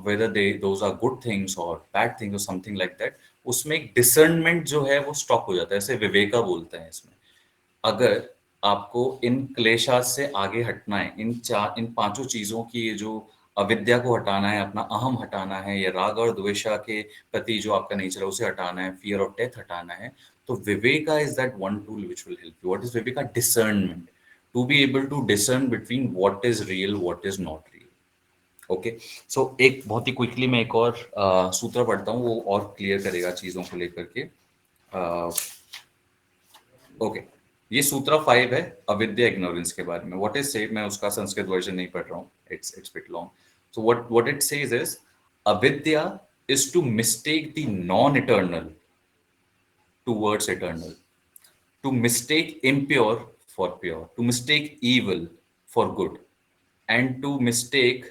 whether they those are good things or bad things or something like that, उसमें एक discernment जो है वो stop हो जाता है। ऐसे विवेका बोलते हैं इसमें। अगर आपको इन क्लेशात से आगे हटना है, इन पांचों चीजों की, ये जो अविद्या को हटाना है, अपना अहम हटाना है, ये राग और द्वेषा के प्रति जो आपका नेचर है उसे हटाना है, फियर ऑफ डेथ हटाना है, तो viveka is that one tool which will help you. What is viveka? Discernment, to be able to discern between what is real, what is not real. Okay, so एक बहुत ही क्विकली मैं एक और सूत्र पढ़ता हूँ, वो और क्लियर करेगा चीजों को लेकर के। ओके, ये सूत्र 5 है अविद्या इग्नोरेंस के बारे में। व्हाट इज सेड, मैं उसका संस्कृत वर्जन नहीं पढ़ रहा हूँ, it's bit long. So what it says is, avidya is to mistake the non eternal towards eternal, to mistake impure for pure, to mistake evil for good, and to mistake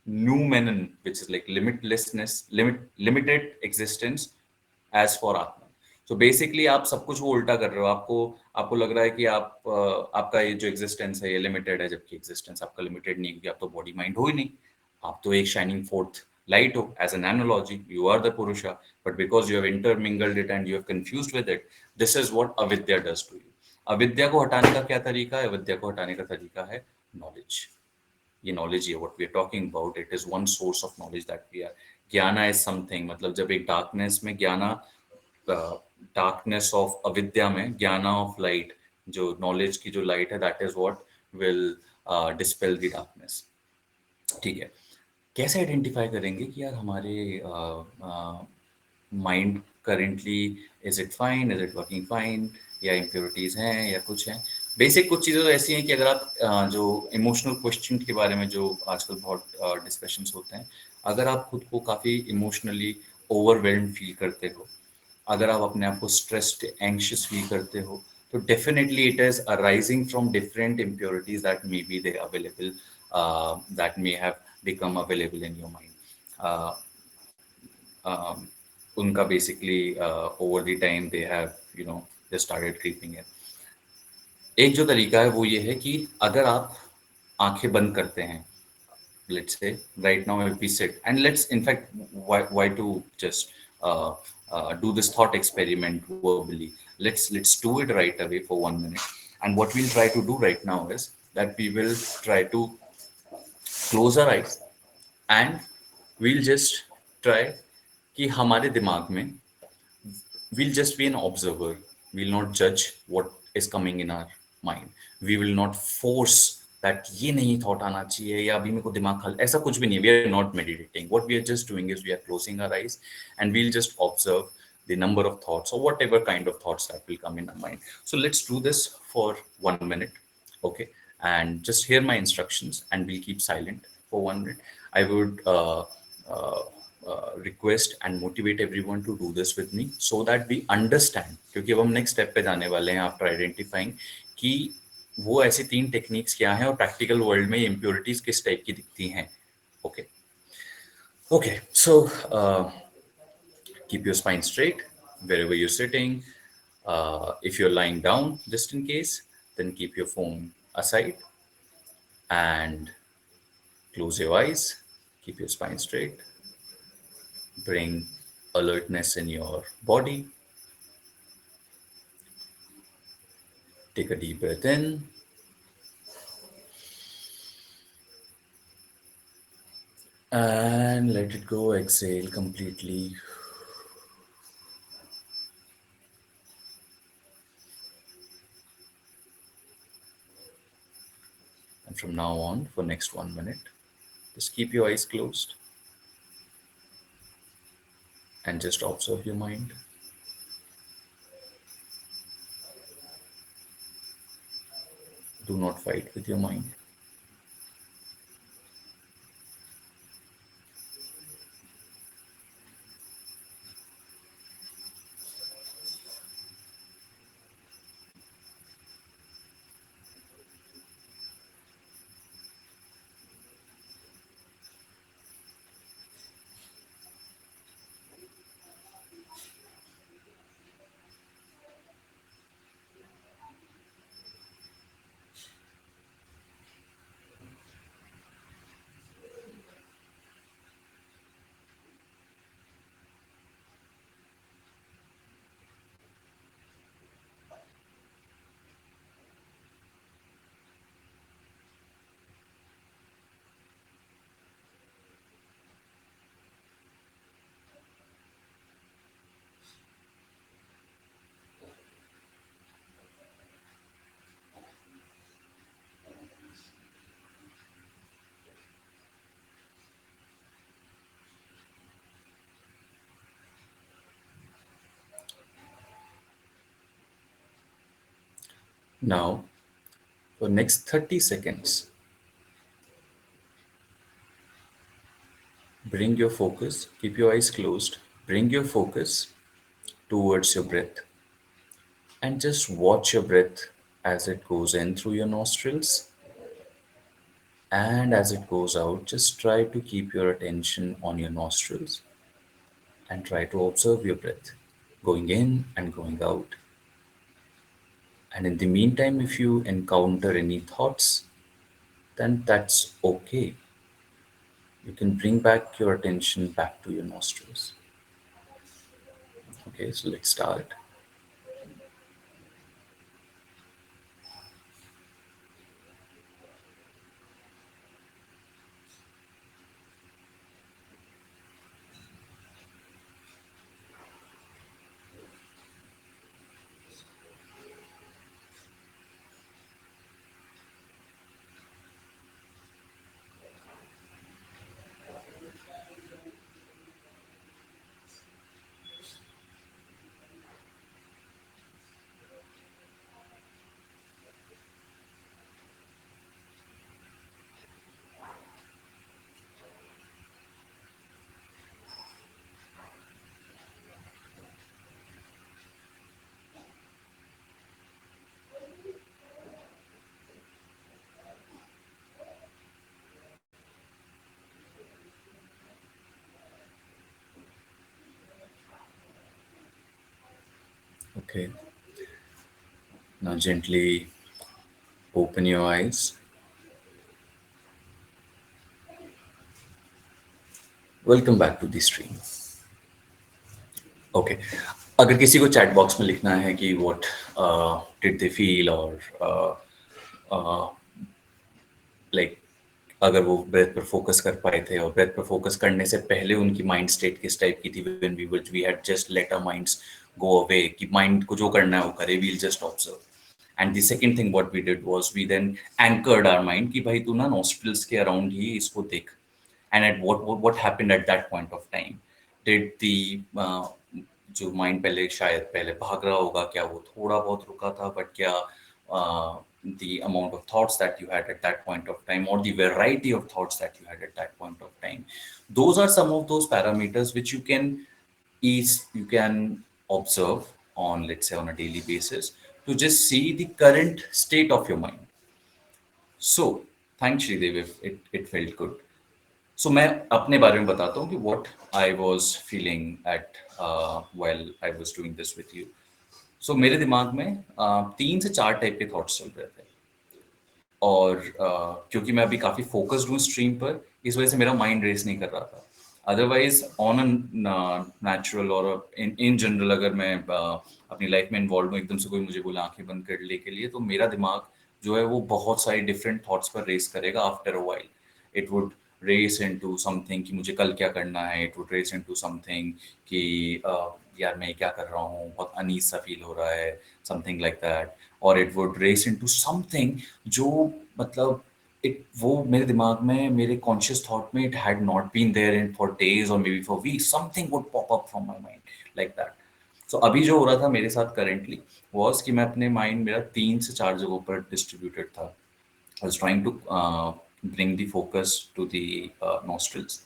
noumenon, which is like limitlessness, limited existence, as for Atman. So basically आप सब कुछ वो उल्टा कर रहे हो। आपको आपको लग रहा है कि आपका ये जो एग्जिस्टेंस है ये लिमिटेड है, जबकि एग्जिस्टेंस आपका लिमिटेड नहीं है, क्योंकि आप तो बॉडी माइंड हो ही नहीं। आप तो एक शाइनिंग फोर्थ लाइट हो। As an analogy you are the purusha, but because you have intermingled it and you have confused with it, this is what avidya does to you. Avidya को हटाने का क्या तरीका है? अविद्या को हटाने का तरीका है नॉलेज। ये नॉलेज है what we are talking about, it is one source of knowledge that we are. Jnana is something, मतलब जब एक डार्कनेस में ज्ञाना, डार्कनेस ऑफ अविद्या में ज्ञाना ऑफ लाइट, जो नॉलेज की जो लाइट है, that is what will dispel the darkness. ठीक है, कैसे आइडेंटिफाई करेंगे कि यार हमारे mind currently is it fine, is it working fine, या इम्प्योरिटीज हैं या कुछ है? बेसिक कुछ चीज़ें तो ऐसी हैं कि अगर आप जो इमोशनल क्वेश्चन के बारे में जो आजकल बहुत डिस्कशंस होते हैं, अगर आप खुद को काफ़ी इमोशनली ओवरवेल्म्ड फील करते हो, अगर आप अपने आप को स्ट्रेस्ड एंग्शियस फील करते हो, तो definitely it is arising from different impurities that may be they available, that may have become available in your mind. उनका basically over the time they have, you know, they started creeping in. एक जो तरीका है वो ये है कि अगर आप आंखें बंद करते हैं, let's say right now if we sit and let's in fact, why to just do this thought experiment verbally. Let's do it right away for 1 minute, and what we'll try to do right now is that we will try to close our eyes, and we'll just try कि हमारे दिमाग में, we'll just be an observer. We'll not judge what is coming in our mind. We will not force that ये नहीं thought आना चाहिए या अभी मेरे को दिमाग खल, ऐसा कुछ भी नहीं। We are not meditating. What we are just doing is we are closing our eyes and we'll just observe the number of thoughts or whatever kind of thoughts that will come in our mind. So let's do this for 1 minute, okay? And just hear my instructions and we'll keep silent for 1 minute. I would uh, request and motivate everyone to do this with me so that we understand, क्योंकि अब हम next step पे जाने वाले हैं after identifying कि वो ऐसी 3 टेक्निक्स क्या हैं और प्रैक्टिकल वर्ल्ड में इम्प्योरिटीज किस टाइप की दिखती हैं। Okay okay, so keep your spine straight wherever you're sitting. If you're lying down, just in case, then keep your phone aside and close your eyes. Keep your spine straight. Bring alertness in your body. Take a deep breath in and let it go. Exhale completely. And from now on, for next 1 minute, just keep your eyes closed. and just observe your mind. Do not fight with your mind. Now, for next 30 seconds, bring your focus, keep your eyes closed, bring your focus towards your breath, and just watch your breath as it goes in through your nostrils and as it goes out. Just try to keep your attention on your nostrils and try to observe your breath going in and going out. And in the meantime, if you encounter any thoughts, then that's okay. You can bring back your attention back to your nostrils. Okay, so let's start. Okay, now gently open your eyes. Welcome back to the stream. Okay, अगर किसी को chat box में लिखना है कि what did they feel और like अगर वो ब्रेथ पर फोकस कर पाए थे और ब्रेथ पर फोकस करने से पहले उनकी माइंड स्टेट किस टाइप की थी when we had just let our minds go away कि माइंड को जो करना है वो करे, we'll just observe. And the second thing what we did was we then anchored our mind कि भाई तू ना नॉस्ट्रल्स के अराउंड ही इसको देख. And at what happened at that point of time? Did the जो माइंड पहले शायद पहले भाग रहा होगा, क्या वो थोड़ा बहुत रुका था, बट क्या the amount of thoughts that you had at that point of time or the variety of thoughts that you had at that point of time, those are some of those parameters which you can observe on, let's say, on a daily basis to just see the current state of your mind. So thanks Shridev, if it felt good. सो मैं अपने बारे में बताता हूँ कि what I was feeling at while I was doing this with you. So मेरे दिमाग में 3 से 4 टाइप के थॉट्स चल रहे थे और क्योंकि मैं अभी काफ़ी फोकस्ड हूँ स्ट्रीम पर, इस वजह से मेरा माइंड रेस नहीं कर रहा था. अदरवाइज ऑन अ नेचुरल और इन इन जनरल अगर मैं अपनी लाइफ में इन्वॉल्व हूँ, एकदम से कोई मुझे बोला आंखें बंद कर ले के लिए, तो मेरा दिमाग जो है वो बहुत सारी डिफरेंट थॉट्स पर रेस करेगा. After a while it would race into something कि मुझे कल क्या करना है. It would race into something कि यार मैं क्या कर रहा हूँ, बहुत अनीस सा फील हो रहा है, समथिंग लाइक दैट. और it would race into something जो मतलब वो मेरे दिमाग में, मेरे कॉन्शियस थॉट में, it had not been there in for days और may B for weeks, something would pop up from my mind like that. So अभी जो हो रहा था मेरे साथ करेंटली वाज कि मैं अपने माइंड, मेरा 3 से 4 जगहों पर डिस्ट्रीब्यूटेड था। I was trying to bring the focus to the nostrils.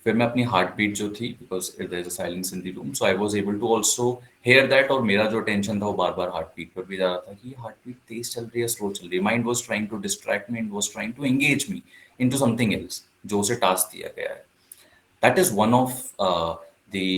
फिर मैं अपनी हार्ट बीट जो थी, because there is a silence in the room, so I was able to also hear that. और मेरा जो टेंशन था वो बार बार हार्ट बीट पर भी जा रहा था कि हार्ट बीट तेज चल रही है, स्लो चल रही है। Mind was trying to distract me and was trying to engage me into something else जो उसे टास्क दिया गया है। That is one of the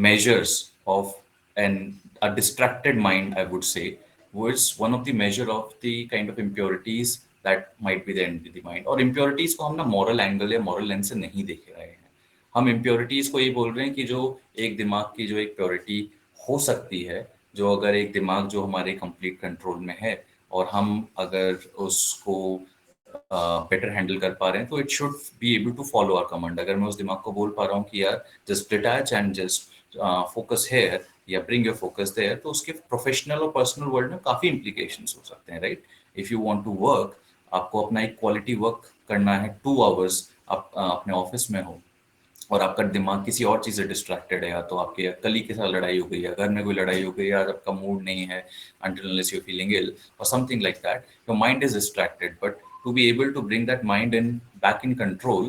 measures of a distracted mind, I would say, was one of the measure of the kind of impurities that might be there in the mind. और impurities को हम ना moral angle या moral lens से नहीं देख रहे हैं। हम impurities को ये बोल रहे हैं कि जो एक दिमाग की जो एक purity हो सकती है, जो अगर एक दिमाग जो हमारे complete control में है और हम अगर उसको बेटर हैंडल कर पा रहे हैं, तो it should be able to follow our command. अगर मैं उस दिमाग को बोल पा रहा हूँ कि यार just detach and just focus here या ब्रिंग योर फोकस देयर, तो उसके प्रोफेशनल और पर्सनल वर्ल्ड में काफी इंप्लीकेशंस हो सकते हैं, right. If you want to work, आपको अपना एक क्वालिटी वर्क करना है 2 आवर्स, आप अपने ऑफिस में हो और आपका दिमाग किसी और चीज से डिस्ट्रैक्टेड है, या तो आपके कलीग के साथ लड़ाई हो गई है, घर में कोई लड़ाई हो गई है, आज आपका मूड नहीं है, until unless you're feeling ill or something like that, your mind is distracted, but to be able to bring that mind in back in control,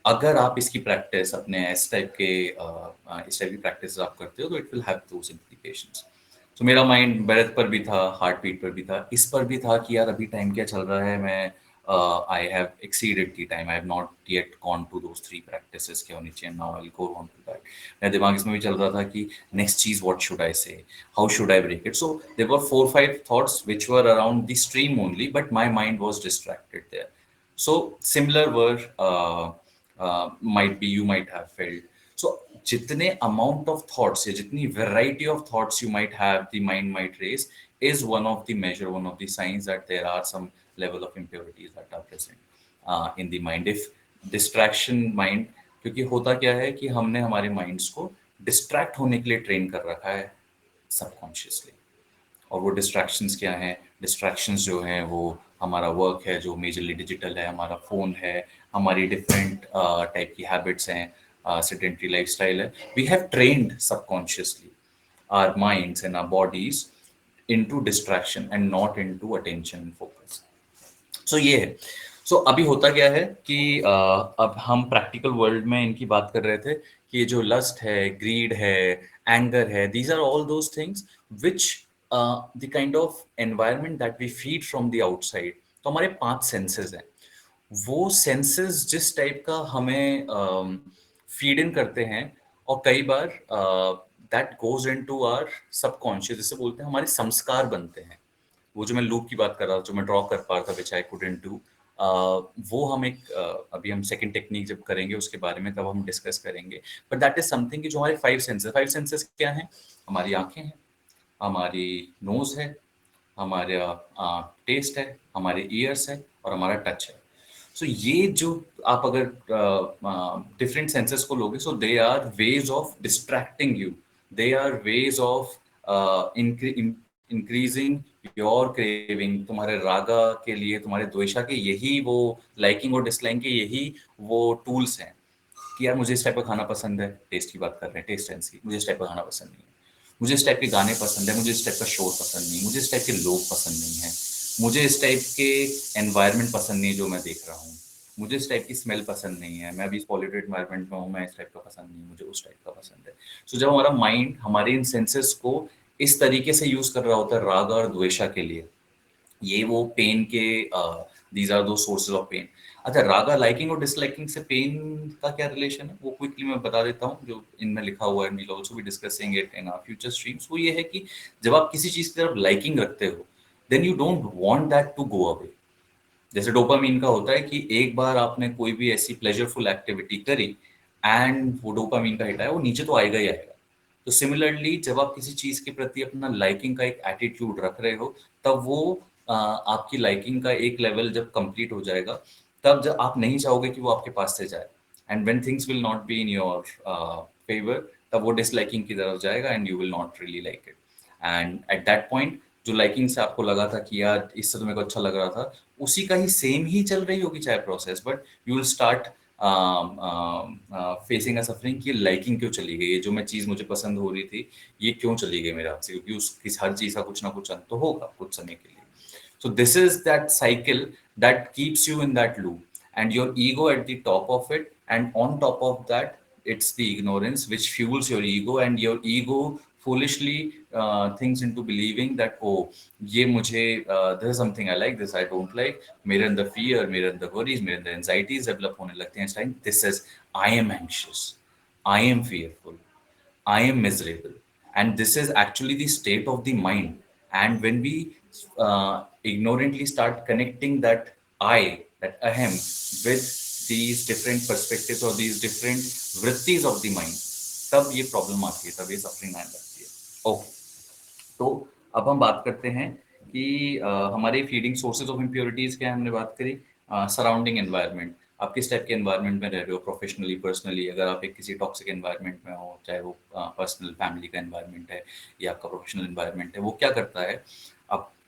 अगर आप इसकी प्रैक्टिस अपने इस टाइप की प्रैक्टिस आप करते हो, तो it will have those implications. तो मेरा माइंड ब्रेथ पर भी था, हार्ट बीट पर भी था, इस पर भी था कि यार अभी टाइम क्या चल रहा है, मैं I have exceeded the time, I have not yet gone to those 3 practices क्या होनी चाहिए, now I will go on to that. मेरे दिमाग इसमें भी चल रहा था कि नेक्स्ट चीज what should I say, how should I break it. So there were 4 5 thoughts which were around the stream only, but my mind was distracted there. So similar were might be you might have felt. So जितने amount of thoughts या जितनी variety of thoughts you might have, the mind might raise, is one of the measure, one of the signs that there are some level of impurities that are present in the mind. If distraction mind, क्योंकि होता क्या है कि हमने हमारे minds को distract होने के लिए ट्रेन कर रखा है सबकॉन्शियसली। और वो डिस्ट्रैक्शंस क्या हैं? डिस्ट्रैक्शंस जो हैं वो हमारा वर्क है जो मेजरली डिजिटल है, हमारा फ़ोन है, हमारी डिफरेंट टाइप की हैबिट्स हैं, सेडेंटरी लाइफस्टाइल है। We have trained subconsciously our minds and our bodies into distraction and not into attention and focus. So ये है। सो अभी होता क्या है कि अब हम प्रैक्टिकल वर्ल्ड में इनकी बात कर रहे थे कि ये जो लस्ट है, ग्रीड है, एंगर है, these are all those things which the kind of environment that we feed from the outside. तो हमारे 5 सेंसेस हैं, वो सेंसेस जिस टाइप का हमें फीड इन करते हैं, और कई बार that goes into our subconscious, जिसे बोलते हैं हमारे संस्कार बनते हैं। वो जो मैं लूप की बात कर रहा था, जो मैं ड्रॉ कर पा रहा था, विच आई कुडंट डू, वो हम अभी हम सेकंड टेक्निक जब करेंगे उसके बारे में तब हम डिस्कस करेंगे। बट दैट इज समथिंग कि जो हमारे 5 सेंसेस क्या हैं? हमारी आंखें हैं, हमारी नोज है, हमारा टेस्ट है, हमारे ईयर्स है और हमारा टच है। सो ये जो आप अगर डिफरेंट सेंसेस को लोगे, so they are ways of distracting you, they are ways of increasing your craving. तुम्हारे रागा के लिए, तुम्हारे द्वेषा के यही वो लाइकिंग और डिसलाइकिंग के यही वो टूल्स हैं कि यार मुझे इस टाइप का खाना पसंद है, टेस्ट की बात कर रहे हैं, टेस्ट सेंस की, मुझे इस टाइप का खाना पसंद नहीं है, मुझे इस टाइप के गाने पसंद है, मुझे इस टाइप का शोर पसंद नहीं, मुझे इस टाइप के लोग पसंद नहीं है, मुझे इस टाइप के एनवायरनमेंट पसंद नहीं है जो मैं देख रहा हूँ, मुझे इस टाइप की स्मेल पसंद नहीं है, मैं अभी इस पॉल्यूटेड एनवायरनमेंट में हूँ, मैं इस टाइप का पसंद नहीं, मुझे उस टाइप का पसंद है। सो जब हमारा माइंड हमारे इन सेंसेस को इस तरीके से यूज कर रहा होता है राग और द्वेषा के लिए, ये वो पेन के दीज आर दो सोर्सेज ऑफ पेन। अच्छा, रागा लाइकिंग और डिसलाइकिंग से पेन का क्या रिलेशन है, वो क्विकली मैं बता देता हूँ, जो इनमें लिखा हुआ है, we'll also be discussing it in our future streams. वो ये है कि जब आप किसी चीज की तरफ लाइकिंग रखते हो, then you don't want that to go away. जैसे डोपामीन का होता है कि एक बार आपने कोई भी ऐसी प्लेजरफुल एक्टिविटी करी एंड वो डोपामीन का हिट आया, वो नीचे तो आएगा ही आएगा। तो सिमिलरली जब आप किसी चीज के प्रति अपना लाइकिंग का एक एटीट्यूड रख रहे हो, तब वो आपकी लाइकिंग का एक लेवल जब कंप्लीट हो जाएगा, तब जब आप नहीं चाहोगे कि वो आपके पास से जाए, and when things will not be in your favour, तब वो डिसलाइकिंग की तरफ जाएगा and you will not really like it. And at that point जो लाइकिंग से आपको लगा था कि यार इससे तो मेरे को अच्छा लग रहा था, उसी का ही सेम ही चल रही होगी चाहे process, but you will start facing a suffering कि लाइकिंग क्यों चली गई, ये जो मैं चीज़ मुझे पसंद हो रही थी ये क्यों चली गई मेरे हाथ से, क्योंकि उस हर चीज़ का कुछ ना कुछ अंत तो होगा कुछ समय के लिए. So this is that cycle that keeps you in that loop, and your ego at the top of it, and on top of that, it's the ignorance which fuels your ego, and your ego foolishly thinks into believing that oh ये मुझे this is something I like, this I don't like. मेरे अंदर fear, मेरे अंदर worries, मेरे अंदर anxieties develop होने लगते हैं. It's like this is I am anxious, I am fearful, I am miserable. And this is actually the state of the mind. And when we ignorantly start connecting that ahem, with these different perspectives or these different vrittis of the mind, तब ये problem आती है, तब ये suffering आने लगती है. Okay, तो अब हम बात करते हैं कि हमारे फीडिंग सोर्सेज ऑफ इम्प्योरिटीज क्या है. हमने बात करी सराउंडिंग एनवायरनमेंट. आप किस टाइप के एनवायरनमेंट में रह रहे हो, प्रोफेशनली, पर्सनली. अगर आप एक किसी टॉक्सिक एनवायरनमेंट में हो, चाहे वो पर्सनल फैमिली का एनवायरनमेंट है या आपका प्रोफेशनल एनवायरनमेंट है, वो क्या करता है,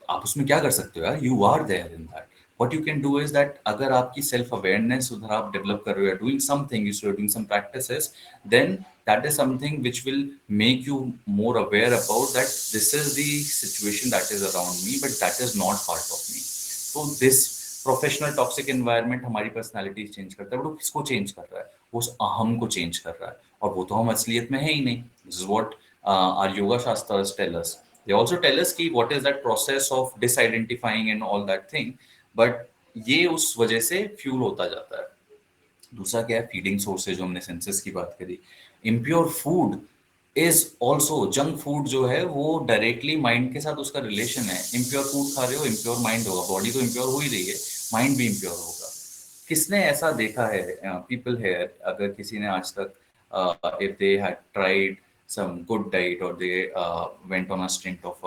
आप उसमें क्या कर सकते हो यार, you are there in that. what you can do is that अगर आपकी self awareness उधर आप develop कर रहे हो, doing something, you're doing some practices, then that is something which will make you more aware about that this is the situation that is around me, but that is not part of me. So this professional toxic environment हमारी personality change करता है, but वो किसको change कर रहा है, वो उस अहम को चेंज कर रहा है, और वो तो हम असलियत में है ही नहीं. This is what our yoga shastras tell us. They also tell us कि what is that process of disidentifying and all that thing, but ये उस वजह से फ्यूल होता जाता है. दूसरा क्या है, फीडिंग सोर्सेज, जो हमने सेंसेस की बात करी. Impure food is also, junk food जो है वो डायरेक्टली माइंड के साथ उसका रिलेशन है. इम्प्योर फूड खा रहे हो, इम्प्योर माइंड होगा. बॉडी तो इम्प्योर हो ही रही है, माइंड भी इम्प्योर होगा. किसने ऐसा देखा है, पीपल हेयर, अगर किसी ने आज तक if they had tried some good diet or they went on a stint of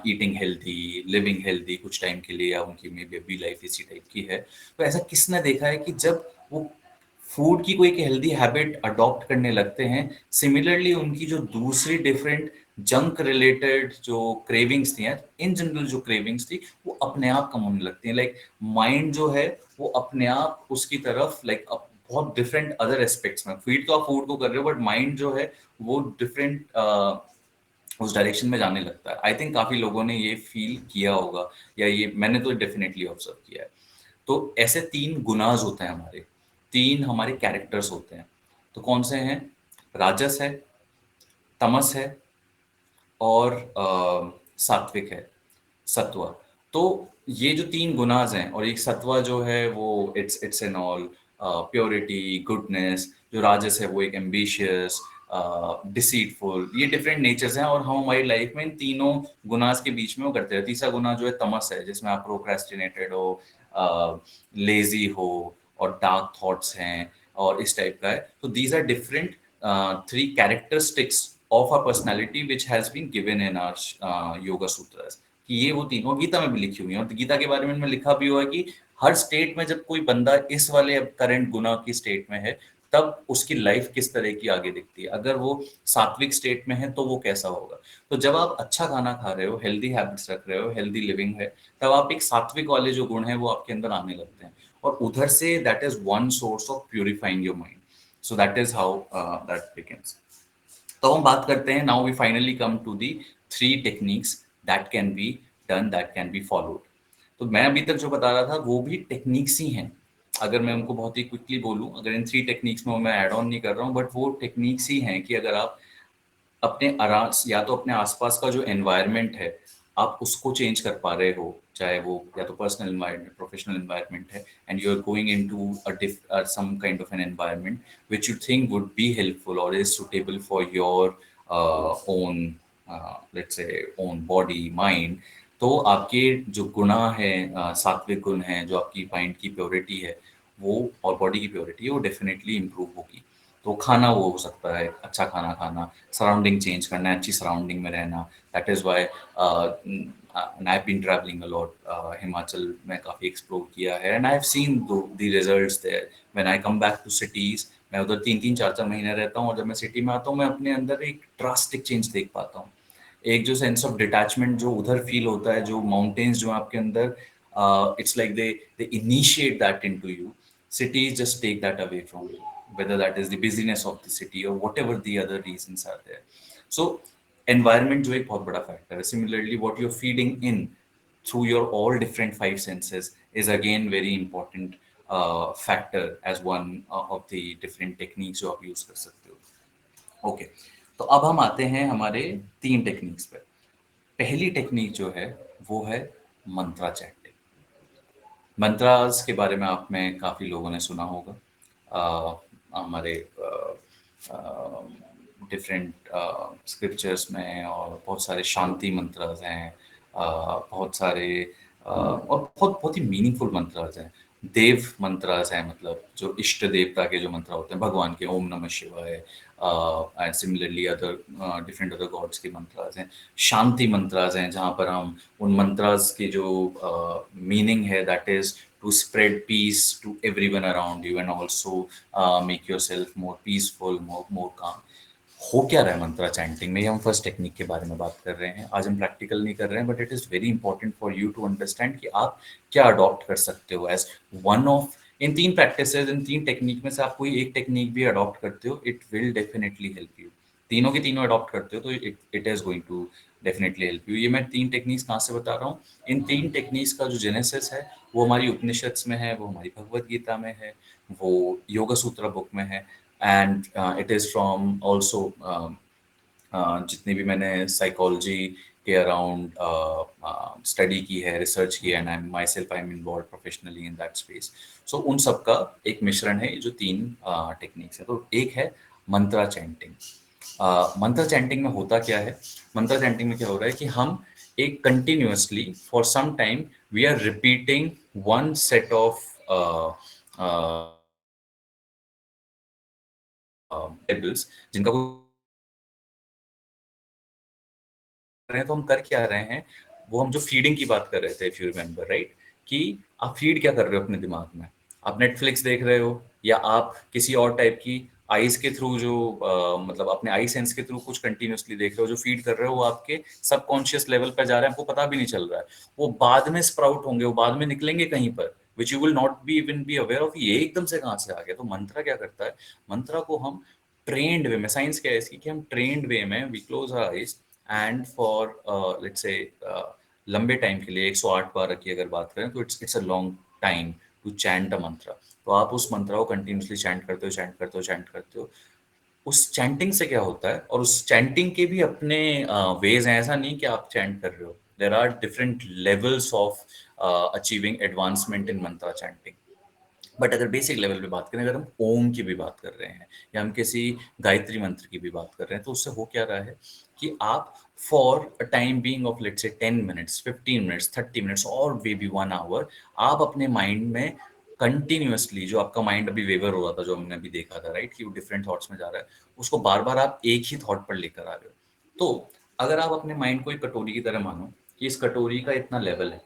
eating healthy, living healthy कुछ टाइम के लिए, या उनकी मे बी अभी लाइफ इसी टाइप की है, तो ऐसा किसने देखा है कि जब वो फूड की कोई एक हेल्दी हैबिट अडॉप्ट करने लगते हैं, सिमिलरली उनकी जो दूसरी डिफरेंट जंक रिलेटेड जो क्रेविंग्स थी, इन जनरल जो क्रेविंग्स थी, वो अपने आप कम होने लगती हैं. लाइक माइंड जो है वो अपने आप उसकी तरफ, लाइक बहुत डिफरेंट अदर एस्पेक्ट्स में, फीड तो आप फूड को कर रहे हो, बट माइंड जो है वो डिफरेंट उस डायरेक्शन में जाने लगता है. आई थिंक काफी लोगों ने ये फील किया होगा, या ये मैंने तो डेफिनेटली ऑब्जर्व किया है. तो ऐसे 3 गुनाज होते हैं हमारे, 3 हमारे कैरेक्टर्स होते हैं. तो कौन से हैं? राजस है, तमस है, और सात्विक है, सत्व. तो ये जो 3 गुनाज हैं, और एक सत्वा जो है वो it's an all purity, goodness. जो राजस है वो एक एम्बिशियस, डिसीटफुल. ये डिफरेंट नेचर्स हैं, और हम हमारी लाइफ में इन तीनों गुनाज के बीच में वो करते हैं. तीसरा गुना जो है तमस है, जिसमें आप प्रोक्रेस्टिनेटेड हो, लेजी हो, और डार्क थॉट्स हैं, और इस टाइप का है. तो these are different 3 characteristics of a personality which has been given in our yoga sutras. कि ये वो तीनों गीता में भी लिखी हुई है, और गीता के बारे में लिखा भी हुआ है कि हर स्टेट में जब कोई बंदा इस वाले करंट गुना की स्टेट में है, तब उसकी लाइफ किस तरह की आगे दिखती है. अगर वो सात्विक स्टेट में है तो वो कैसा होगा. तो जब आप अच्छा खाना खा रहे हो, हेल्दी हैबिट्स रख रहे हो, हेल्दी लिविंग है, तब आप एक सात्विक वाले जो गुण है वो आपके अंदर आने लगते हैं, और उधर से that is one source of purifying your mind. So that is how that begins. तो हम बात करते हैं, now we finally come to the 3 techniques that can be done, that can be followed. तो मैं अभी तक जो बता रहा था वो भी टेक्निक्स ही हैं. अगर मैं उनको बहुत ही क्विकली बोलूं, अगर इन 3 टेक्निक्स में मैं ऐड ऑन नहीं कर रहा हूं, बट वो टेक्निक्स ही हैं कि अगर आप अपने आरास या तो अपने आसपास का जो एनवायरनमेंट है, आप उसको चेंज कर पा रहे हो, चाहे वो या तो पर्सनल एनवायरनमेंट, प्रोफेशनल एनवायरनमेंट है, and you are going into some kind of an environment which you think would be helpful और is suitable for your own, let's say own body, mind. तो आपके जो गुणा है, सात्विक गुण है, जो आपकी माइंड की प्योरिटी है वो, और बॉडी की प्योरिटी है, वो डेफिनेटली इम्प्रूव होगी. तो खाना वो हो सकता है, अच्छा खाना खाना, सराउंडिंग चेंज करना है, अच्छी सराउंडिंग में रहना. That is why I have been travelling a lot. Himachal में काफ़ी एक्सप्लोर किया है, and I have seen the results there. When I come back to cities, मैं उधर 3-3 4-4 महीने रहता हूँ, और जब मैं सिटी में आता हूँ, मैं अपने अंदर एक ड्रास्टिक चेंज देख पाता हूँ. एक जो सेंस ऑफ डिटैचमेंट जो उधर फील होता है, जो माउंटेन्स जो आपके अंदर, it's like they initiate that into you. Cities just take that away from you, whether that is the busyness of the city or whatever the other reasons are there. So environment जो एक बहुत बड़ा factor है. Similarly, what you're feeding in through your all different five senses is again very important factor as one of the different techniques जो आप use कर सकते हो. ओके, तो अब हम आते हैं हमारे 3 टेक्निक्स पे. पहली टेक्निक जो है वो है मंत्रा चैंटिंग. मंत्रास के बारे में आप में काफ़ी लोगों ने सुना होगा. हमारे डिफरेंट स्क्रिप्चर्स में और बहुत सारे शांति मंत्रास हैं, बहुत सारे और बहुत बहुत ही मीनिंगफुल मंत्रास हैं. देव मंत्रास हैं, मतलब जो इष्ट देवता के जो मंत्र होते हैं भगवान के, ओम नमः शिवाय, and similarly other different other gods के मंत्रास हैं. शांति मंत्रास हैं जहाँ पर हम उन मंत्रास की जो मीनिंग है that is to spread peace to everyone around you and also make yourself more peaceful, more calm. हो क्या रहा है मंत्रा चैंटिंग में, हम फर्स्ट टेक्निक के बारे में बात कर रहे हैं. आज हम प्रैक्टिकल नहीं कर रहे हैं, but it is very important for you to understand कि आप क्या अडॉप्ट कर सकते हो एज वन ऑफ इन 3 प्रैक्टिसेस. इन 3 टेक्निक में से आप कोई एक टेक्निक भी अडॉप्ट करते हो, it will definitely help you. तीनों की तीनों अडॉप्ट करते हो तो it is going to definitely help you. ये मैं 3 टेक्निक्स कहाँ से बता रहा हूँ. इन 3 टेक्निक्स का जो जेनेसिस है वो हमारी उपनिषद्स में है, वो हमारी भगवत गीता में है, वो योगा सूत्र बुक में है, and it is from also जितनी भी मैंने साइकोलॉजी के अराउंड स्टडी की है, रिसर्च की है, and I am involve professionally in that space. So उन सब का एक मिश्रण है ये जो 3 टेक्निक्स है. तो एक है मंत्रा चैंटिंग. मंत्र चैंटिंग में होता क्या है, मंत्र चैंटिंग में क्या हो रहा है कि हम एक continuously for some time we are repeating one set of tables जिनका रहे हैं. तो हम कर क्या रहे हैं, वो हम जो फीडिंग की बात कर रहे थे, इफ यू रिमेंबर राइट, कि आप फीड क्या कर रहे हो अपने दिमाग में. आप नेटफ्लिक्स देख रहे हो या आप किसी और टाइप की आईज के थ्रू जो मतलब अपने आई सेंस के थ्रू कुछ कंटिन्यूअसली देख रहे हो, जो फीड कर रहे हो वो आपके सबकॉन्शियस लेवल पर जा रहा है, आपको पता भी नहीं चल रहा है. वो बाद में स्प्राउट होंगे, वो बाद में निकलेंगे कहीं पर, which you will not be even be aware of. ये एकदम से कहाँ से आ गया. तो मंत्रा क्या करता है, मंत्रा को हम ट्रेंड वे में, साइंस क्या है इसकी कि हम ट्रेंड वे में we close our eyes and for let's say लंबे टाइम के लिए 108 बार की अगर बात करें तो it's a long time to chant a mantra. तो आप उस मंत्र को कंटिन्यूसली चैंट करते हो, चैंट करते हो, चैंट करते हो. उस चैंटिंग से क्या होता है, और उस चैंटिंग के भी अपने वेज हैं. ऐसा नहीं कि आप चैंट कर रहे हो, there are different levels of achieving advancement in mantra chanting. But अगर बेसिक लेवल पे बात करें, अगर हम ओम की भी बात कर रहे हैं या हम किसी गायत्री मंत्र की भी बात कर रहे हैं, तो उससे हो क्या रहा है कि आप for a time being of let's say 10 minutes, 15 minutes, 30 minutes और मे बी 1 आवर, आप अपने माइंड में कंटिन्यूअसली, जो आपका माइंड अभी वेवर हो रहा था, जो हमने अभी देखा था राइट, कि वो डिफरेंट थॉट्स में जा रहा है, उसको बार बार आप एक ही थॉट पर लेकर आ रहे हो. तो अगर आप अपने माइंड को एक कटोरी की तरह मानो कि इस कटोरी का इतना लेवल है,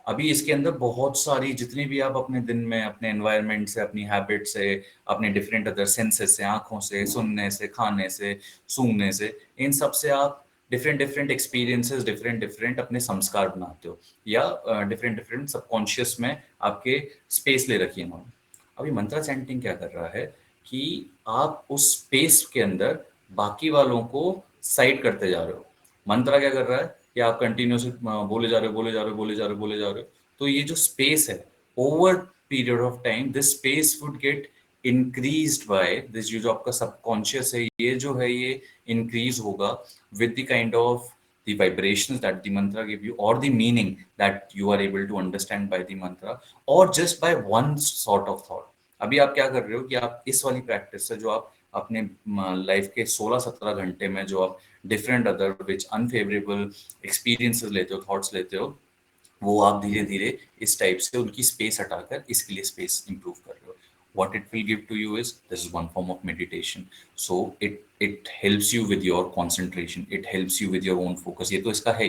अभी इसके अंदर बहुत सारी जितनी भी आप अपने दिन में अपने एनवायरनमेंट से, अपनी हैबिट से, अपने डिफरेंट अदर सेंसेस से, आंखों से, सुनने से, खाने से, सूंघने से, इन सब से आप different different experiences, different different अपने संस्कार बनाते हो, या डिफरेंट डिफरेंट सबकॉन्शियस में आपके स्पेस ले रखी है उन्होंने. अभी मंत्रा चैंटिंग क्या कर रहा है कि आप उस स्पेस के अंदर बाकी वालों को साइड करते जा रहे हो. मंत्रा क्या कर रहा है कि आप कंटिन्यूसली बोले जा रहे हो, बोले जा रहे हो, बोले जा रहे हो, बोले जा रहे हो. तो ये जो स्पेस है, over period of time this space would get increased by this. जो आपका सबकॉन्शियस है, ये जो है ये इंक्रीज होगा with the kind of the vibrations that the mantra give you, or the meaning that you are able to understand by the mantra, or just by one sort of thought. अभी आप क्या कर रहे हो कि आप इस वाली प्रैक्टिस से, जो आप अपने लाइफ के 16-17 घंटे में जो आप different other which unfavourable experiences लेते हो, थॉट्स लेते हो, वो आप धीरे धीरे इस टाइप से उनकी स्पेस हटाकर इसके लिए स्पेस इंप्रूव कर रहे हो. What it will give to you is, this is one form of meditation. So it helps you with your concentration, it helps you with your own focus. ये तो इसका है,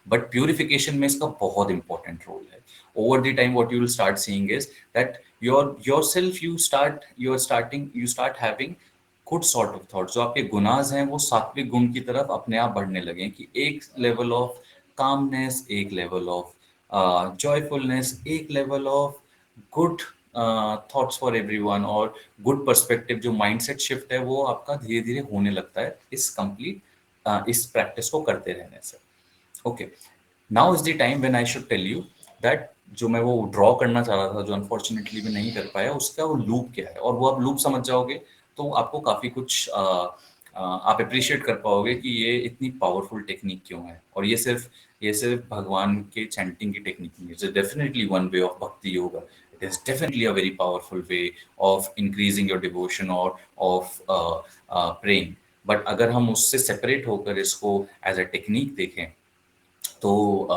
but purification में इसका बहुत important role है. Over the time what you will start seeing is that you start having good sort of thought, जो आपके गुनाज हैं वो सात्विक गुण की तरफ अपने आप बढ़ने लगे, कि एक लेवल ऑफ कामनेस, एक लेवल ऑफ जॉयफुलनेस, एक level of good thoughts for everyone, और गुड पर्सपेक्टिव, जो माइंडसेट शिफ्ट है वो आपका धीरे धीरे होने लगता है इस कंप्लीट इस प्रैक्टिस को करते रहने से। Okay, now is the time when I should tell you that जो मैं वो ड्रॉ करना चाह रहा था, जो अनफॉर्चुनेटली मैं नहीं कर पाया, उसका वो लूप क्या है, और वो आप लूप समझ जाओगे तो आपको काफी कुछ आप अप्रिशिएट कर पाओगे कि ये इतनी पावरफुल टेक्निक क्यों है, और ये सिर्फ भगवान के चैंटिंग की टेक्निक नहीं है। It's definitely one way of bhakti yoga, it is definitely a very powerful way of increasing your devotion और ऑफ प्रेइंग। बट अगर हम उससे सेपरेट होकर इसको एज अ टेक्निक देखें, तो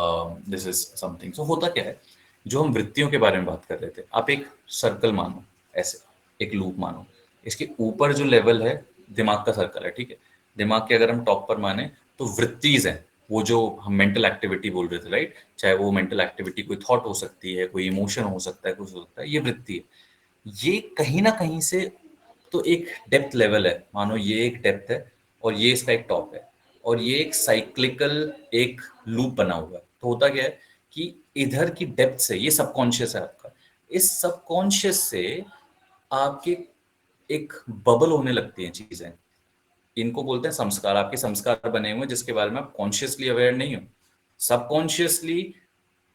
दिस इज समथिंग। सो होता क्या है, जो हम वृत्तियों के बारे में बात कर रहे थे, आप एक सर्कल मानो, ऐसे एक लूप मानो, इसके ऊपर जो लेवल है दिमाग का सर्कल है, ठीक है। दिमाग के अगर हम टॉप पर माने तो वृत्तिज हैं, वो जो हम मेंटल एक्टिविटी बोल रहे थे, राइट। चाहे वो मेंटल एक्टिविटी कोई थॉट हो सकती है, कोई इमोशन हो सकता है, कुछ हो सकता है, ये वृत्ति है। ये कहीं ना कहीं से तो एक डेप्थ लेवल है, मानो ये एक डेप्थ है और ये इसका एक टॉप है, और ये एक साइक्लिकल एक लूप बना हुआ है। तो होता क्या है कि इधर की डेप्थ से, ये सबकॉन्शियस है आपका, इस सबकॉन्शियस से आपके एक बबल होने लगती हैं चीजें। इनको बोलते हैं संस्कार, आपके संस्कार बने हुए हैं जिसके बारे में आप कॉन्शियसली अवेयर नहीं हो। सबकॉन्शियसली,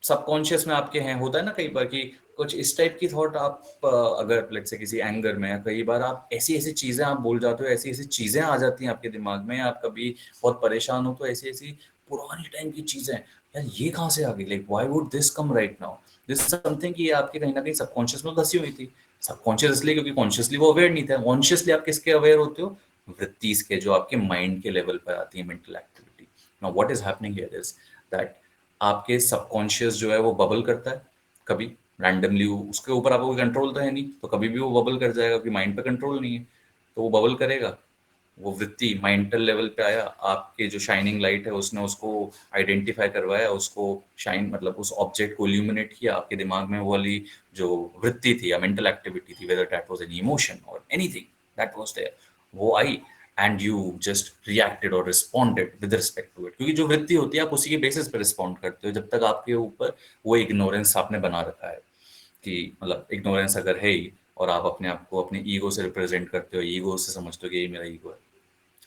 सबकॉन्शियस में आपके हैं, होता है ना कई बार कि कुछ इस टाइप की थॉट आप अगर लेट्स से किसी एंगर में, या कई बार आप ऐसी ऐसी चीजें आप बोल जाते हो, ऐसी ऐसी चीजें आ जाती हैं आपके दिमाग में, आप कभी बहुत परेशान हो तो ऐसी ऐसी पुरानी टाइम की चीजें, यार ये कहाँ से आ गई, like why would this come right now, this is something कि ये आपके कहीं ना कहीं सबकॉन्शियस में धसी हुई थी। सबकॉन्शियस इसलिए क्योंकि कॉन्शियसली वो अवेयर नहीं था। कॉन्शियसली आप किसके अवेयर होते हो, वृत्तिस के, जो आपके माइंड के लेवल पर आती है, mental activity. Now what is happening here is that आपके सबकॉन्शियस जो है वो बबल करता है कभी रैंडमली, उसके ऊपर आपको कोई कंट्रोल तो है नहीं, तो कभी भी वो बबल कर जाएगा, क्योंकि माइंड पे कंट्रोल नहीं है, तो वो बबल करेगा। वो वृत्ति माइंटल लेवल पे आया, आपके जो शाइनिंग लाइट है उसने उसको आइडेंटिफाई करवाया, उसको शाइन मतलब उस ऑब्जेक्ट को इल्यूमिनेट किया, आपके दिमाग में वो वाली जो वृत्ति थी या मेंटल एक्टिविटी थी, whether that was any emotion और एनीथिंग दैट वाज देयर, वो आई, एंड यू जस्ट रिएक्टेड और responded with respect to it. क्योंकि जो वृत्ति होती है आप उसी के बेसिस पे रिस्पॉन्ड करते हो, जब तक आपके ऊपर वो इग्नोरेंस आपने बना रखा है, कि मतलब इग्नोरेंस अगर है ही, और आप अपने आप को अपने ईगो से रिप्रेजेंट करते हो, ईगो से समझते हो कि ये मेरा ईगो है।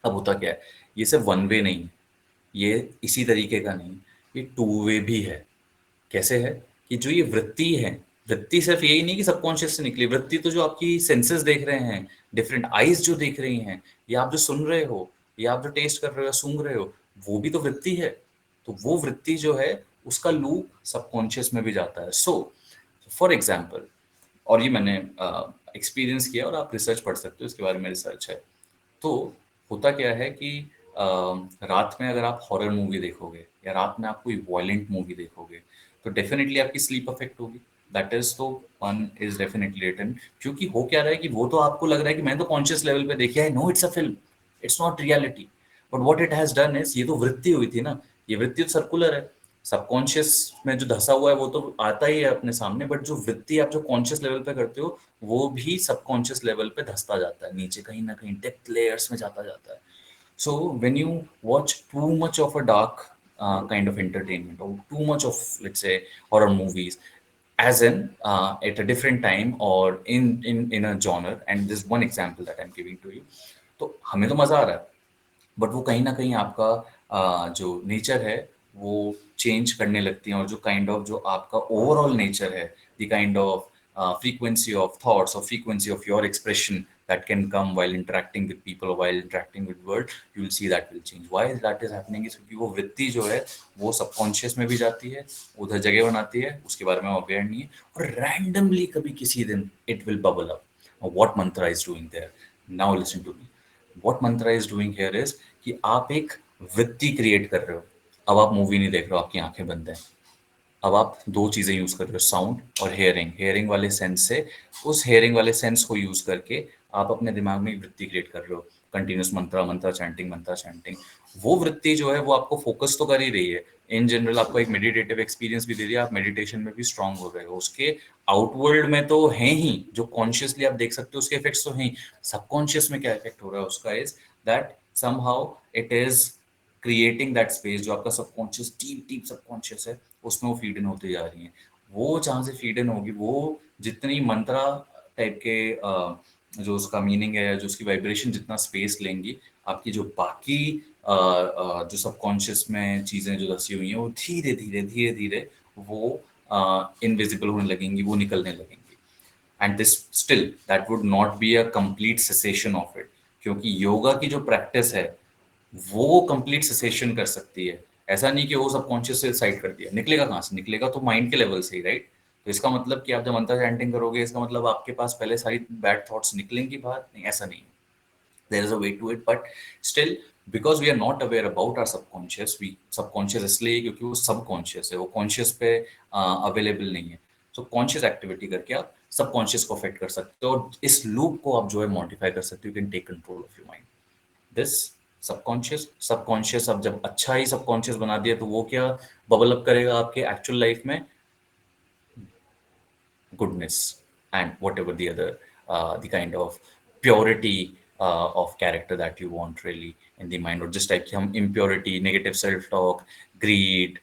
अब होता क्या है, ये सिर्फ वन वे नहीं है, ये इसी तरीके का नहीं, ये टू वे भी है। कैसे है कि जो ये वृत्ति है, वृत्ति सिर्फ यही नहीं कि सबकॉन्शियस से निकली वृत्ति, तो जो आपकी सेंसेस देख रहे हैं, डिफरेंट आईज जो देख रही हैं, या आप जो सुन रहे हो, या आप जो टेस्ट कर रहे हो या सूंघ रहे हो, वो भी तो वृत्ति है। तो वो वृत्ति जो है उसका लूप सबकॉन्शियस में भी जाता है। सो फॉर एग्जाम्पल, और ये मैंने एक्सपीरियंस किया, और आप रिसर्च पढ़ सकते हो इसके बारे में, रिसर्च है। तो होता क्या है कि रात में अगर आप हॉरर मूवी देखोगे, या रात में आप कोई वॉयलेंट मूवी देखोगे, तो डेफिनेटली आपकी स्लीप अफेक्ट होगी। दैट इज तो वन इज डेफिनेटली रिटन, क्योंकि हो क्या रहा है कि वो तो आपको लग रहा है कि मैंने तो कॉन्शियस लेवल पे देखी है, no it's a film, it's not reality. But what it has done is, ये तो वृत्ति हुई थी ना, ये वृत्ति तो सर्कुलर है, सबकॉन्शियस में जो धसा हुआ है वो तो आता ही है अपने सामने, बट जो वृत्ति आप जो कॉन्शियस लेवल पे करते हो, वो भी सबकॉन्शियस लेवल पे धसता जाता है नीचे, कहीं ना कहीं डेप्थ लेयर्स में जाता जाता है। So when you watch too much of a dark kind of entertainment, or too much of, let's say, horror movies, as in at a different time or in a genre, and this one example that I'm giving to you, तो हमें तो मजा आ रहा है, but वो कहीं ना कहीं आपका जो नेचर है वो चेंज करने लगती है, और जो काइंड ऑफ जो आपका ओवरऑल नेचर है, the kind of frequency of thoughts or frequency of your expression that can come while interacting with people or while interacting with world, you will see that will change. Why that is happening is क्योंकि वो वृत्ति जो है वो subconscious में भी जाती है, उधर जगह बनाती है, उसके बारे में अवेयर नहीं है, और रैंडमली कभी किसी दिन it will bubble up. What mantra is doing there, now listen to me, what mantra is doing here is कि आप एक वृत्ति क्रिएट कर रहे हो। अब आप मूवी नहीं देख रहे हो, आपकी आंखें बंद हैं, अब आप दो चीजें यूज कर रहे हो, साउंड और हेयरिंग, हेयरिंग वाले सेंस से, उस हेयरिंग वाले सेंस को यूज करके आप अपने दिमाग में एक वृत्ति क्रिएट कर रहे हो, कंटिन्यूस मंत्रा मंत्रा चैंटिंग, मंत्रा चैंटिंग। वो वृत्ति जो है वो आपको फोकस तो कर ही रही है, इन जनरल आपको एक मेडिटेटिव एक्सपीरियंस भी दे रही है, आप मेडिटेशन में भी स्ट्रांग हो रहे हो, उसके आउटवर्ल्ड में तो हैं ही, जो कॉन्शियसली आप देख सकते हो उसके इफेक्ट्स तो हैं ही। सबकॉन्शियस में क्या इफेक्ट हो रहा है उसका is that somehow it is creating that space, जो आपका सबकॉन्शियस डीप डीप सबकॉन्शियस है उसमें वो फीड इन होती जा रही है। वो जहाँ से फीड इन होगी, वो जितनी मंत्रा टाइप के जो उसका मीनिंग है, जो उसकी वाइब्रेशन जितना स्पेस लेंगी, आपकी जो बाकी जो सबकॉन्शियस में चीजें जो दसी हुई हैं वो धीरे धीरे धीरे धीरे वो इनविजिबल होने लगेंगी, वो निकलने लगेंगी। And this still that would not be a complete cessation of it, क्योंकि योगा की जो प्रैक्टिस है वो कंप्लीट सेसेशन कर सकती है। ऐसा नहीं कि वो सबकॉन्शियस से साइड कर दिया, निकलेगा कहाँ से? निकलेगा तो माइंड के लेवल से ही, राइट? तो इसका मतलब कि आप जब मंत्र चैंटिंग करोगे, इसका मतलब आपके पास पहले सारी बैड थॉट्स निकलेंगी बाहर? नहीं, ऐसा नहीं है। There is a way to it, but still, because we are not aware about our subconscious, we subconscious इसलिए क्योंकि वो subconscious है, वो conscious पे available नहीं है। So conscious activity करके आप subconscious को affect कर सकते हो, और इस loop को आप जो है modify कर सकते हो। You can take control of your mind. This subconscious अब जब अच्छा ही subconscious बना दिया, तो वो क्या bubble up करेगा आपके actual life में? goodness and whatever the other the kind of purity of character that you want really in the mind, or just like some impurity, negative self-talk, greed,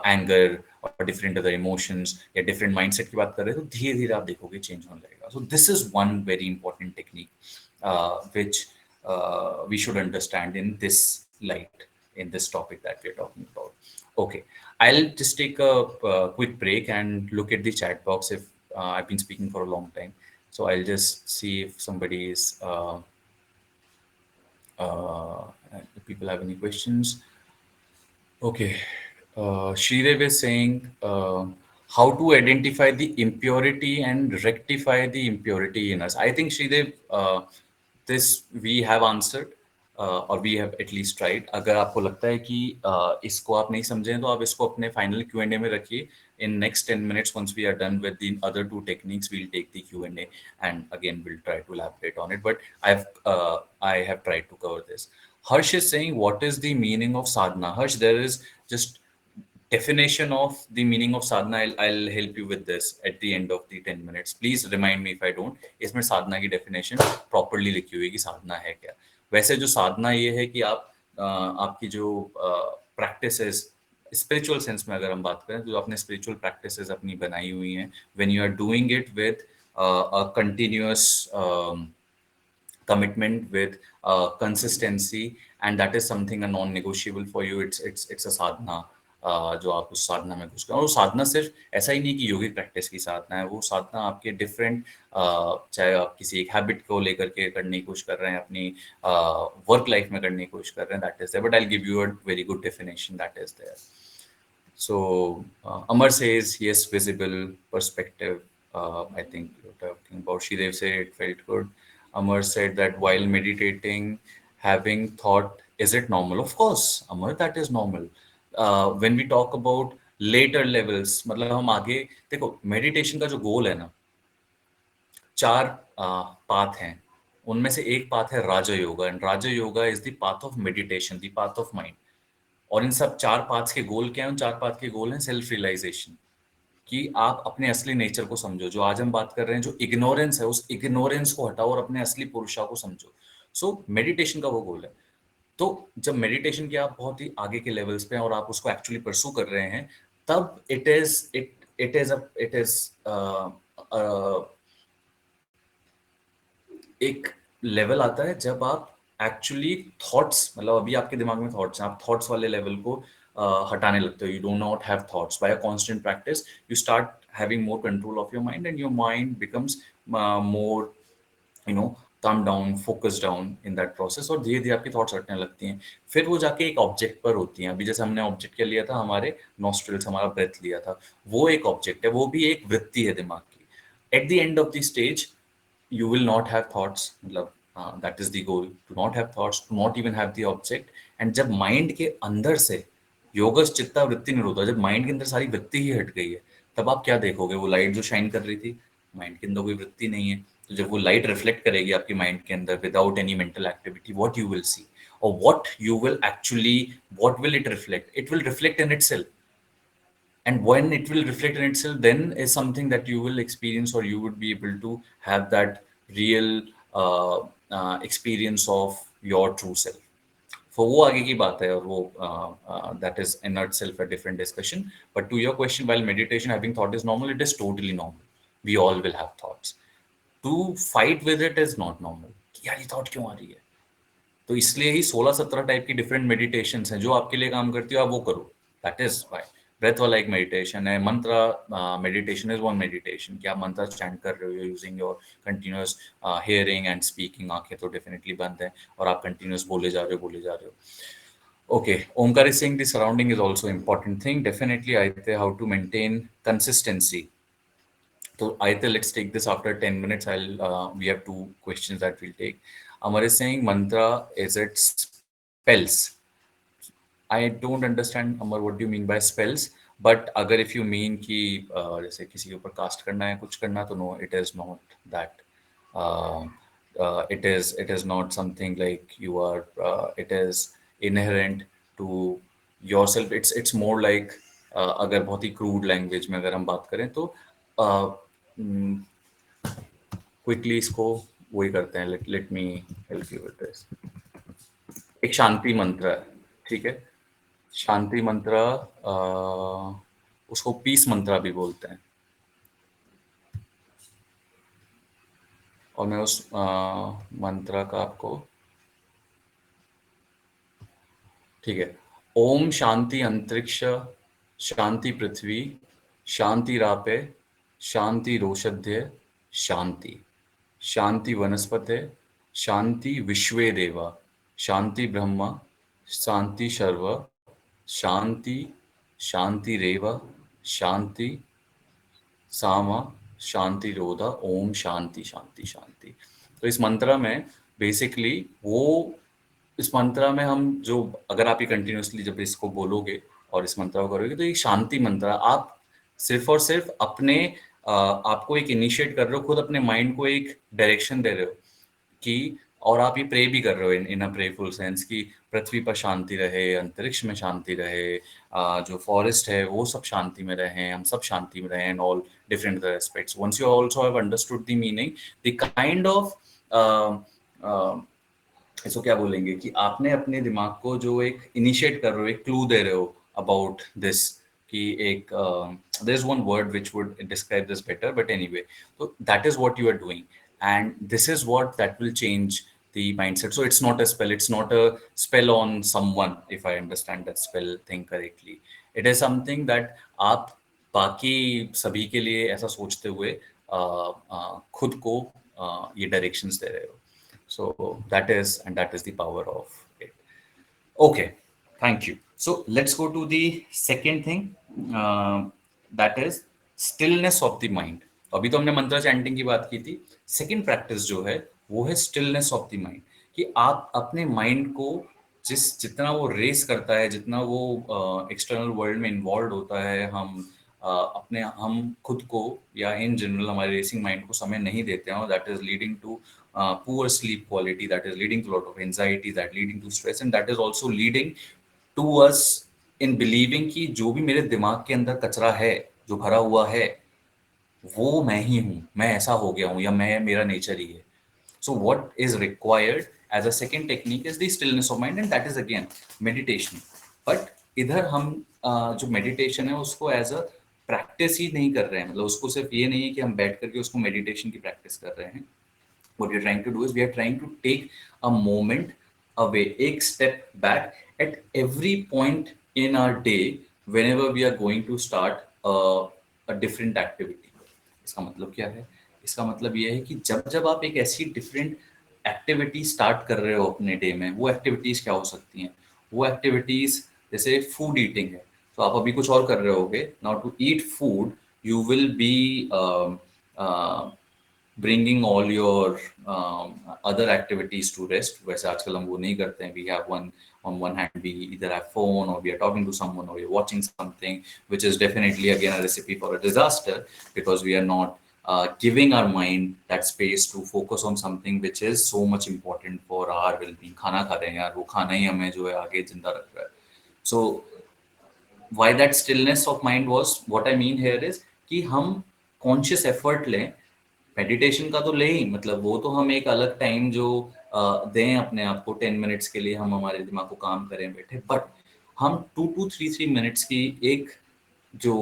anger or different other emotions या different mindset की बात कर रहे हैं, तो धीरे धीरे आप देखोगे change होने लगेगा. So this is one very important technique which we should understand in this light, in this topic that we're talking about. Okay, I'll just take a quick break and look at the chat box if I've been speaking for a long time. So I'll just see if somebody is, if people have any questions. Okay. Shridev is saying how to identify the impurity and rectify the impurity in us. I think Shridev, this we have answered or we have at least tried. अगर आपको लगता है कि इसको आप नहीं समझे तो आप इसको अपने final Q&A में रखिए. In next 10 minutes, once we are done with the other two techniques, we'll take the Q&A and again we'll try to elaborate on it. But I have tried to cover this. Harsh is saying, what is the meaning of sadhana? Harsh, there is just definition of the meaning of sadhana. I'll help you with this at the end of the 10 minutes. Please remind me if I don't. इसमें साधना की definition properly लिखी हुई है कि साधना है क्या. वैसे जो साधना ये है कि आप आपकी जो practices spiritual sense में अगर हम बात करें, तो आपने spiritual practices अपनी बनाई हुई हैं, when you are doing it with a continuous commitment, with consistency, and that is something a non-negotiable for you. It's a sadhana. जो आप उस साधना में घुस गए, और वो साधना सिर्फ ऐसा ही नहीं कि योगिक प्रैक्टिस की साधना है, वो साधना आपके डिफरेंट, चाहे आप किसी एक हैबिट को लेकर के करने की कोशिश कर रहे हैं, अपनी वर्क लाइफ में करने की कोशिश कर रहे हैं, that is there. But I give you a very good definition that is there. So Amar says yes, visible perspective. I think you're talking about. Shidev said it felt good. Amar said that while meditating, having thought, is it normal? Of course, Amar, that is normal. When we talk about later levels, मतलब हम आगे देखो, meditation का जो goal है ना, चार path हैं, उनमें से एक पाथ है raja yoga, and raja yoga is the path of meditation, the path of mind. और इन सब चार पाथ्स के गोल क्या है? उन चार पाथ के गोल हैं सेल्फ रियलाइजेशन, कि आप अपने असली नेचर को समझो. जो आज हम बात कर रहे हैं, जो इग्नोरेंस है, उस इग्नोरेंस को हटाओ और अपने असली पुरुषा को समझो. सो मेडिटेशन का वो गोल है. तो जब मेडिटेशन के आप बहुत ही आगे के लेवल्स पे हैं और आप उसको एक्चुअली परसू कर रहे हैं, तब इट इज एक लेवल आता है जब आप एक्चुअली थॉट्स, मतलब अभी आपके दिमाग में थॉट्स हैं, आप थॉट्स वाले लेवल को हटाने लगते हो. You do not have thoughts. By a constant practice you start having more control of your mind, and your mind becomes more, you know, calm down, focus down in that process, और धीरे धीरे आपकी thoughts हटने लगती हैं. फिर वो जाके एक ऑब्जेक्ट पर होती हैं. अभी जैसे हमने ऑब्जेक्ट क्या लिया था, हमारे नॉस्ट्रिल्स, हमारा ब्रेथ लिया था, वो एक ऑब्जेक्ट है, वो भी एक वृत्ति है दिमाग की. At the end of the stage you will not have thoughts. मतलब that is the goal, to not have thoughts, to not even have the object. and जब माइंड के अंदर से योगस चित्ता वृत्ति निरोधा, जब माइंड के अंदर सारी वृत्ति ही हट गई है, तब आप क्या देखोगे? वो लाइट जो शाइन कर रही थी, माइंड के अंदर कोई वृत्ति नहीं है. तो जब वो लाइट रिफ्लेक्ट करेगी आपकी माइंड के अंदर without any mental activity, what you will see, और what you will actually, what will it reflect? It will reflect in itself. and when it will reflect in itself, then is something that you will experience, or you would be able to have that real experience of your true self. For वो आगे की बात है, और वो that is in itself a different discussion. But to your question, while meditation having thought is normal, it is totally normal. We all will have thoughts. To fight with it is not normal, कि यार ये thought क्यों आ रही है. तो इसलिए ही 16-17 type की different meditations हैं जो आपके लिए काम करती हो, आप वो करो. That is Y. ब्रेथ वाला एक मेडिटेशन है, मंत्र मेडिटेशन इज वन मेडिटेशन, कि आप मंत्र चैंट कर रहे हो using your continuous hearing and speaking. आंखें तो डेफिनेटली बंद है और आप कंटिन्यूअस बोले जा रहे हो. Okay, Omkar is saying the surrounding is also important thing. Definitely, I think how to maintain consistency. So Aitha, let's take this after 10 minutes. We have two questions that we'll take. Amar is saying mantra, is it spells? I don't understand, Amar, what do you mean by spells? But अगर if you mean कि जैसे किसी के ऊपर cast करना है, कुछ करना, तो no, it is not that. Uh, it is not something like you are. It is inherent to yourself. It's more like अगर बहुत ही crude language में अगर हम बात करें तो क्विकली इसको वही करते हैं. Let me help you with this. एक शांति मंत्र है, ठीक है. शांति मंत्र, उसको पीस मंत्र भी बोलते हैं. और मैं उस मंत्र का आपको, ठीक है. ओम शांति अंतरिक्ष, शांति पृथ्वी, शांति रापे, शांति रोषध्य, शांति. शांति वनस्पते, शांति विश्वे देवा, शांति ब्रह्म, शांति सर्व, शांति शांति रेव, शांति सामा, शांति रोधा, ओम शांति शांति शांति. तो इस मंत्र में बेसिकली वो, इस मंत्र में हम जो, अगर आप ये कंटिन्यूअसली जब इसको बोलोगे और इस मंत्र को करोगे, तो ये शांति मंत्र आप सिर्फ और सिर्फ अपने आपको एक इनिशिएट कर रहे हो, खुद अपने माइंड को एक डायरेक्शन दे रहे हो कि, और आप ये प्रे भी कर रहे हो इन अ प्रेफुल सेंस कि पृथ्वी पर शांति रहे, अंतरिक्ष में शांति रहे, जो फॉरेस्ट है वो सब शांति में रहे, हम सब शांति में रहे, and all different aspects. Once you also have understood the meaning, the kind of, इसको क्या बोलेंगे, कि आपने अपने दिमाग को जो एक इनिशिएट कर रहे हो, एक क्लू दे रहे हो अबाउट दिस, कि एक there is one word which would describe this better, but anyway, तो that is what you are doing, and this is what that will change the mindset. So it's not a spell, it's not a spell on someone, if I understand that spell thing correctly. It is something that आप बाकी सभी के लिए ऐसा सोचते हुए खुद को ये डायरेक्शंस दे रहे हो. So that is the power of it. Okay, thank you. So let's go to the second thing, that is stillness of the mind. अभी तो हमने मंत्र चैंटिंग की बात की थी. सेकंड प्रैक्टिस जो है वो है स्टिलनेस ऑफ द माइंड, कि आप अपने माइंड को जितना वो रेस करता है, जितना वो एक्सटर्नल वर्ल्ड में इन्वॉल्व होता है, हम खुद को या इन जनरल हमारे रेसिंग माइंड को समय नहीं देते हैं, that is leading to poor sleep quality, that is leading to a lot of anxiety, that leading to stress, and that is also leading to us in believing कि जो भी मेरे दिमाग के अंदर कचरा है, जो भरा हुआ है, वो मैं ही हूँ, मैं ऐसा हो गया हूँ, या मैं, मेरा नेचर ही है. So what is required as a second technique is the stillness of mind, and that is again meditation. But इधर हम जो meditation है उसको as a practice ही नहीं कर रहे हैं, मतलब उसको सिर्फ ये नहीं है कि हम बैठ करके उसको meditation की practice कर रहे हैं. What we are trying to do is we are trying to take a moment away, एक step back at every point in our day whenever we are going to start a different activity. इसका मतलब क्या है? इसका मतलब ये है कि जब जब आप एक ऐसी डिफरेंट एक्टिविटी स्टार्ट कर रहे हो अपने डे में, वो एक्टिविटीज क्या हो सकती हैं? वो एक्टिविटीज जैसे फूड ईटिंग है, तो आप अभी कुछ और कर रहे होगे. Now to eat food you will be bringing all your other activities to rest. वैसे आजकल हम वो नहीं करते हैं. We have on one hand, we either have phone, or we are talking to someone, or we are watching something, which is definitely again a recipe for a disaster, because we are not giving our mind that space to focus on something which is so much important for our well-being. खाना खा रहे हैं यार, वो खाना ही हमें जो है आगे जिंदा रख रहा है. So why that stillness of mind was, what I mean here is कि हम conscious effort लें, मेडिटेशन का तो ले ही, मतलब वो तो हम एक अलग टाइम जो दें अपने आप को 10 मिनट्स के लिए, हम हमारे दिमाग को काम करें बैठे, बट हम 2 to 3 मिनट्स की एक जो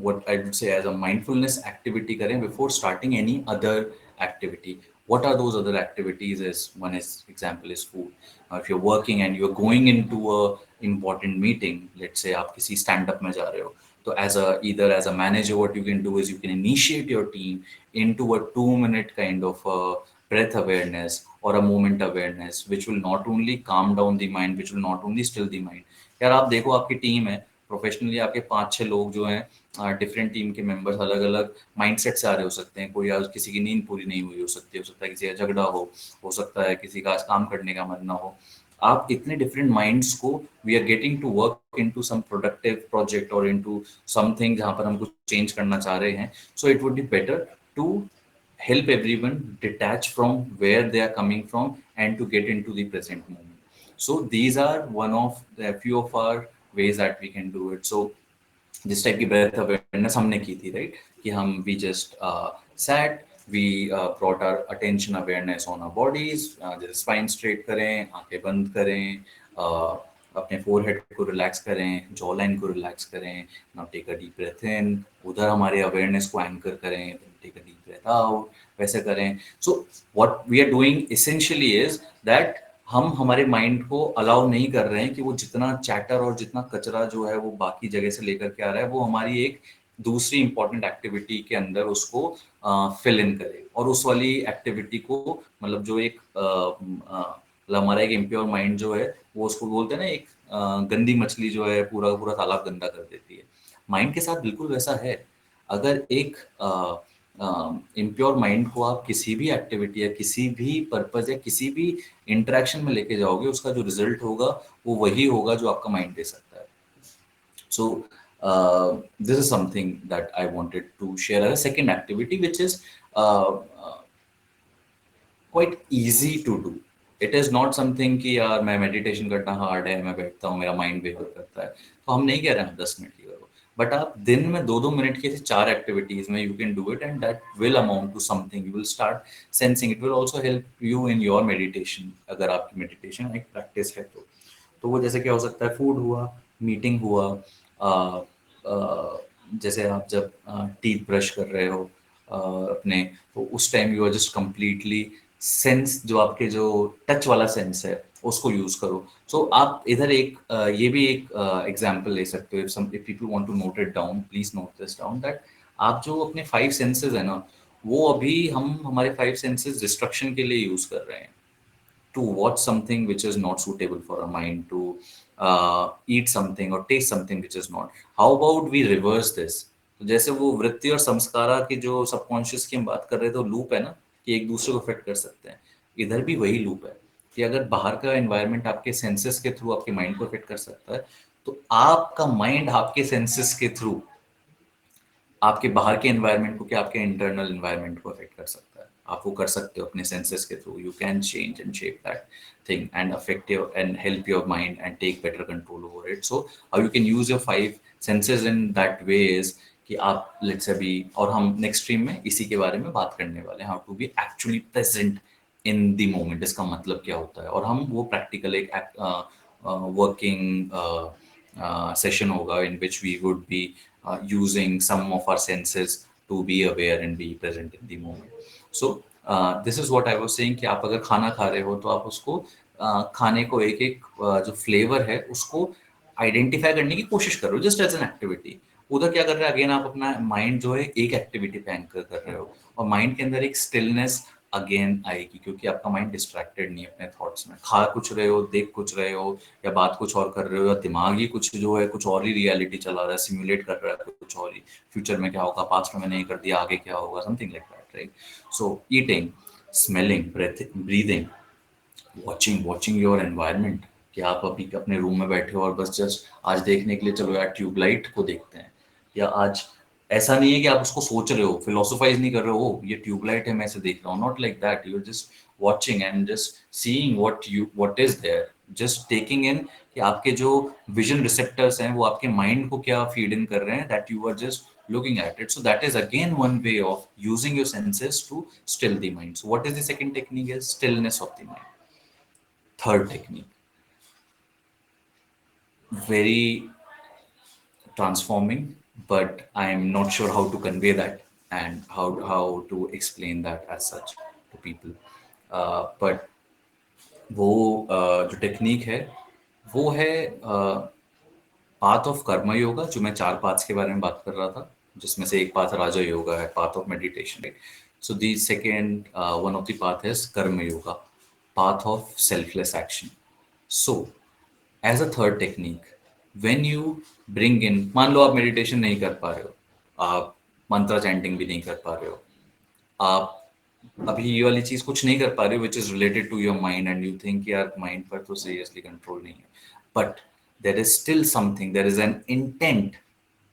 what I would say as a mindfulness activity करें before starting any other activity. What are those other activities? Is one is example is food. If you're working and you're going into a important meeting, let's say आप किसी stand up में जा रहे हो, तो as a either as a manager, what you can do is you can initiate your team into a 2 minute kind of breath awareness or a moment awareness, which will not only calm down the mind, which will not only still the mind. यार आप देखो आपकी team है, professionally आपके 5-6 लोग जो हैं, different team के मेंबर्स अलग अलग माइंडसेट से आ रहे हो सकते हैं, कोई आज किसी की नींद पूरी नहीं हुई हो सकता है किसी का झगड़ा हो सकता है किसी का आज काम करने का मन ना हो, आप इतने डिफरेंट माइंड्स को, we are getting to work into some productive project और इनटू समथिंग जहां पर हम कुछ चेंज करना चाह रहे हैं, so it would be better to help everyone detach from where they are coming from and to get into the present moment. So these are one of the few of our ways that we can do it. So जिस type की breath awareness हमने की थी, right, कि हम we just sat, we brought our attention awareness on our bodies, जैसे spine straight करें, आंखें बंद करें, अपने फोरहेड को रिलैक्स करें, जॉ लाइन को रिलैक्स करें, now take a deep breath in, उधर हमारे अवेयरनेस को एंकर करें, take a deep breath out, वैसे करें. So what we are doing essentially is that हम हमारे माइंड को अलाउ नहीं कर रहे हैं कि वो जितना चैटर और जितना कचरा जो है वो बाकी जगह से लेकर के आ रहा है, वो हमारी एक दूसरी इंपॉर्टेंट एक्टिविटी के अंदर उसको फिल इन करे, और उस वाली एक्टिविटी को, मतलब जो एक मतलब हमारा एक इम्प्योर माइंड जो है, वो उसको बोलते हैं ना, एक गंदी मछली जो है पूरा पूरा तालाब गंदा कर देती है. माइंड के साथ बिल्कुल वैसा है. अगर एक इम्प्योर माइंड को आप किसी भी एक्टिविटी या किसी भी पर्पज या किसी भी इंटरेक्शन में लेके जाओगे, उसका जो रिजल्ट होगा वो वही होगा जो आपका माइंड दे सकता है. So this is something that I wanted to share as a second activity which is quite easy to do. It is not something कि यार मैं मेडिटेशन करना हार्ड है, मैं बैठता हूँ मेरा माइंड वेवर करता है, तो हम नहीं कह रहे हैं 10 मिनट की करो, बट आप दिन में 2-2 मिनट की 4 एक्टिविटीज में you can do it, and that will amount to something. You will start sensing, it will also help you in your meditation, अगर आपकी मेडिटेशन एक प्रैक्टिस है तो वो जैसे क्या हो सकता है, फूड हुआ, मीटिंग हुआ, जैसे आप जब टीथ ब्रश कर रहे हो अपने, तो उस time you are just completely sense, जो आपके जो टच वाला सेंस है उसको यूज करो. सो आप इधर एक ये भी एक एग्जांपल ले सकते हो. If people want to note it down, please note this down, that आप जो अपने 5 सेंसेस है ना, वो अभी हम हमारे 5 सेंसेस डिस्ट्रक्शन के लिए यूज कर रहे हैं, to watch something which is not suitable for our mind, to eat something or taste something which is not. How about we reverse this? तो जैसे वो वृत्ति और संस्कारा की जो सबकॉन्शियस की हम बात कर रहे थे, लूप है ना, कि एक दूसरे को अफेक्ट कर सकते हैं, इधर भी वही लूप है कि अगर बाहर का एनवायरनमेंट आपके सेंसेस के थ्रू आपके माइंड को अफेक्ट कर सकता है, तो आपका माइंड आपके सेंसेस के थ्रू आपके बाहर के एनवायरनमेंट को क्या आपके इंटरनल एनवायरनमेंट को अफेक्ट कर सकता है. आप वो कर सकते हो अपने सेंसेस के through. You can change and shape that thing and affect your and help your mind and take better control over it. So how you can use your 5 senses in that way is कि आप let's say भी, और हम next stream में इसी के बारे में बात करने वाले हैं, how to be actually present in the moment. इसका मतलब क्या होता है, और हम वो प्रैक्टिकल एक वर्किंग session होगा in which we would be using some of our senses to be aware and be present in the moment. So this is what I was saying कि आप अगर खाना खा रहे हो तो आप उसको खाने को एक एक जो फ्लेवर है उसको आइडेंटिफाई करने की कोशिश करो, जस्ट एज एन एक्टिविटी. उधर क्या कर रहे हैं, अगेन आप अपना माइंड जो है एक एक्टिविटी पे एंकर कर रहे हो, और माइंड के अंदर एक स्टिलनेस अगेन आएगी, क्योंकि आपका माइंड डिस्ट्रैक्टेड नहीं है अपने थॉट्स में. खा कुछ रहे हो, देख कुछ रहे हो, या बात कुछ और कर रहे हो, या दिमाग ही कुछ जो है कुछ और ही रियलिटी चला रहा है, सिमुलेट कर रहा है कुछ और ही, फ्यूचर में क्या होगा, पास्ट में मैंने ये कर दिया, आगे क्या होगा, something like that, right. So eating, smelling, breathing, watching your environment, कि आप अभी अपने रूम में बैठे हो और बस जस्ट आज देखने के लिए चलो यार ट्यूबलाइट को देखते हैं, या आज ऐसा नहीं है कि आप उसको सोच रहे हो, फिलोसोफाइज नहीं कर रहे हो, ये ट्यूबलाइट है मैं इसे देख रहा हूँ, not like that. You are just watching and just seeing what is there, just taking in कि आपके जो विजन रिसेप्टर्स हैं वो आपके माइंड को क्या फीड इन कर रहे हैं, that you are just looking at it. So that is again one way of using your senses to still the mind. So what is the second technique? Is stillness of the mind. Third technique, very transforming, but I'm not sure how to convey that and how to explain that as such to people. But वो जो technique है वो है path of कर्म योगा, जो मैं 4 paths के बारे में बात कर रहा था, जिसमें से एक पाथ राजा योगा है, path of meditation. So the second one of the path is karma yoga, path of selfless action. So as a third technique, when you bring in, मान लो आप मेडिटेशन नहीं कर पा रहे हो, आप मंत्र चैंटिंग भी नहीं कर पा रहे हो, आप अभी ये वाली चीज कुछ नहीं कर पा रहे हो which is related to your mind, and you think यार माइंड पर तो सीरियसली कंट्रोल नहीं है, but there is still something, there is an intent,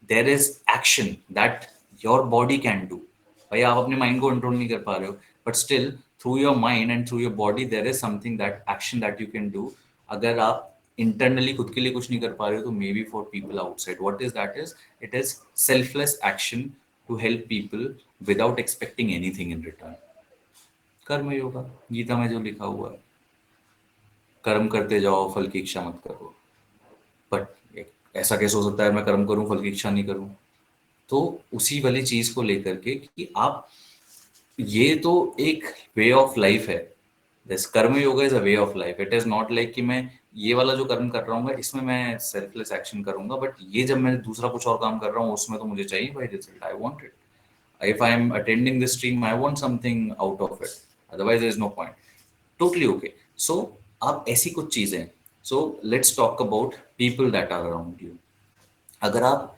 there is action that your body can do. भाई आप अपने माइंड को कंट्रोल नहीं कर पा रहे हो, but still through your mind and through your body there is something, that action that you can do. अगर आप इंटरनली खुद के लिए कुछ नहीं कर पा रहे हो, तो may be for people outside, what is that is, it is selfless action to help people without expecting anything in return. Karma yoga, Gita में जो लिखा हुआ है, कर्म करते जाओ फल की इच्छा मत करो। बट ऐसा कैसे हो सकता है मैं कर्म करूं फल की इच्छा नहीं करूं? तो उसी वाली चीज को लेकर के कि आप, ये तो एक वे ऑफ लाइफ है, दिस कर्म yoga is a way of life. It is not like कि मैं ये वाला जो कर्म कर रहा हूँ इसमें मैं सेल्फलेस एक्शन करूंगा, बट ये जब मैं दूसरा कुछ और काम कर रहा हूँ उसमें तो मुझे चाहिए भाई result, I want it. If I'm attending this stream, I want something out of it. Otherwise, there is no point. Totally okay. So, आप ऐसी कुछ चीजें, so let's talk about people that are around you. अगर आप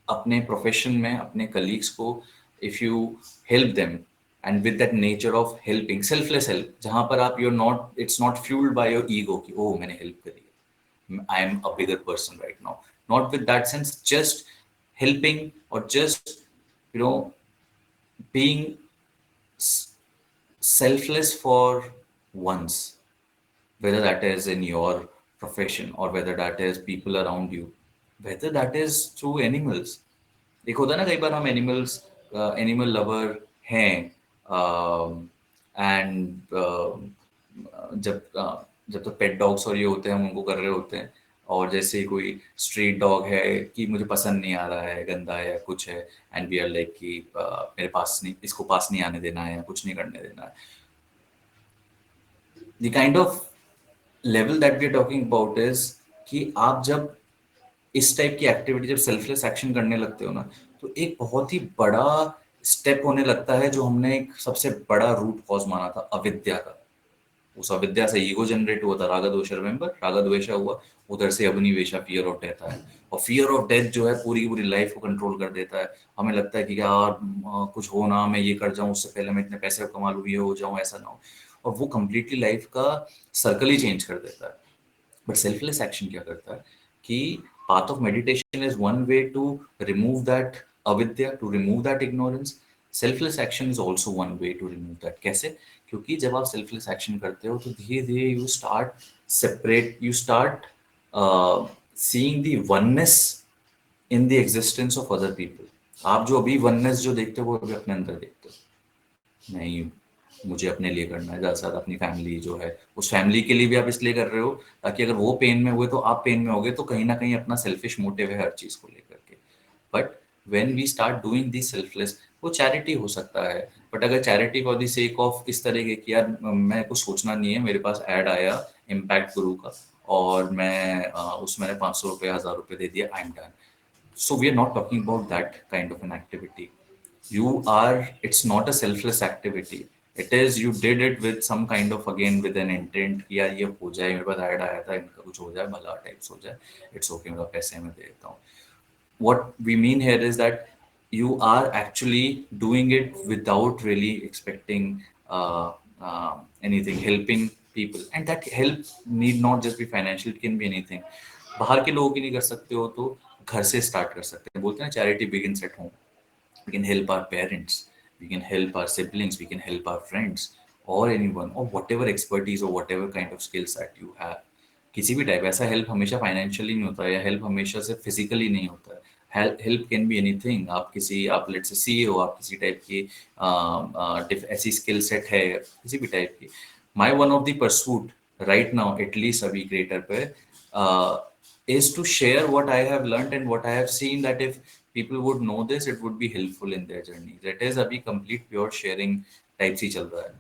अपने profession में अपने colleagues को, if you help them and with that nature of helping, selfless help, जहां पर आप, you're not, it's not fueled by your ego कि ओह मैंने हेल्प करी है, I am a bigger person right now. Not with that sense, just helping or just, you know, being selfless for once, whether that is in your profession or whether that is people around you, whether that is through animals. एक होता है ना, कई बार हम animals, animal lover हैं, and जब तो पेट dogs और ये होते हैं हम उनको कर रहे होते हैं, और जैसे ही कोई स्ट्रीट डॉग है कि मुझे पसंद नहीं आ रहा है, गंदा है या कुछ है, एंड वी आर लाइक कि मेरे पास नहीं, इसको पास नहीं आने देना है या कुछ नहीं करने देना है। The kind of level that we are talking about is कि आप जब इस टाइप की एक्टिविटी, जब सेल्फलेस एक्शन करने लगते हो ना, तो एक बहुत ही बड़ा स्टेप होने लगता है, जो हमने एक सबसे बड़ा रूट कॉज माना था अविद्या का। उस अविद्या से ईगो जनरेट हुआ था, रागा द्वेष, रिमेंबर, रागा द्वेषा हुआ, उधर से अग्निवेशा, फियर ऑफ डेथ है। और फियर ऑफ डेथ जो है पूरी पूरी लाइफ को कंट्रोल कर देता है। हमें लगता है कि यार कुछ हो ना, मैं ये कर जाऊं, उससे पहले मैं इतने पैसे कमा लूं, ये हो जाऊं, ऐसा ना हो, और वो कंप्लीटली लाइफ का सर्कल ही चेंज कर देता है। बट सेल्फलेस एक्शन क्या करता है कि path of meditation is one way to remove that avidya, to remove that ignorance. Selfless action is also one way to remove that. कैसे? क्योंकि जब आप selfless action करते हो तो धीरे धीरे you start separate, you start seeing the oneness in the existence of other people. आप जो अभी oneness जो देखते हो वो अभी अपने अंदर देखते हो, नहीं मुझे अपने लिए करना है, ज़्यादा से ज़्यादा अपनी फैमिली जो है, उस फैमिली के लिए भी आप इसलिए कर रहे हो ताकि अगर वो पेन में हुए तो आप पेन में होगे, तो कहीं ना कहीं अपना सेल्फिश मोटिव है हर चीज़ को लेकर के। But when we start doing this selfless, वो चैरिटी हो सकता है, बट अगर charity for the sake of इस तरीके की, यार मैं कुछ सोचना नहीं है, मेरे पास ऐड आया इम्पैक्ट गुरु का और मैं उसमें 500 रुपये 1000 रुपये दे दिया, I am done. So we are not talking about that kind of an activity. It's not a selfless activity. It is, you did it with some kind of, again, with an intent कि यार ये हो जाए, मेरे पास add आया था, इनका कुछ हो जाए, भला टाइप्स हो जाए, इट्स ओके, मेरा पैसे मैं दे देता हूँ। What we mean here is that you are actually doing it without really expecting anything, helping people, and that help need not just be financial, it can be anything. बाहर के लोगों की नहीं कर सकते हो तो घर से स्टार्ट कर सकते हैं, बोलते हैं charity begins at home. We can help our parents, we can help our siblings, we can help our friends, or anyone, or whatever expertise or whatever kind of skills that you have. किसी भी type, ऐसा help हमेशा financially नहीं होता है, या help हमेशा से फिजिकली नहीं होता है। Help can be anything. आप लेट्स से सीईओ, आप किसी टाइप की ऐसी स्किल सेट है किसी भी टाइप की। My one of the pursuit right now, at least अभी क्रिएटर पे, is to share what I have learned and what I have seen, that if people would know this, it would be helpful in their journey. That is अभी complete pure sharing type ही चल रहा है।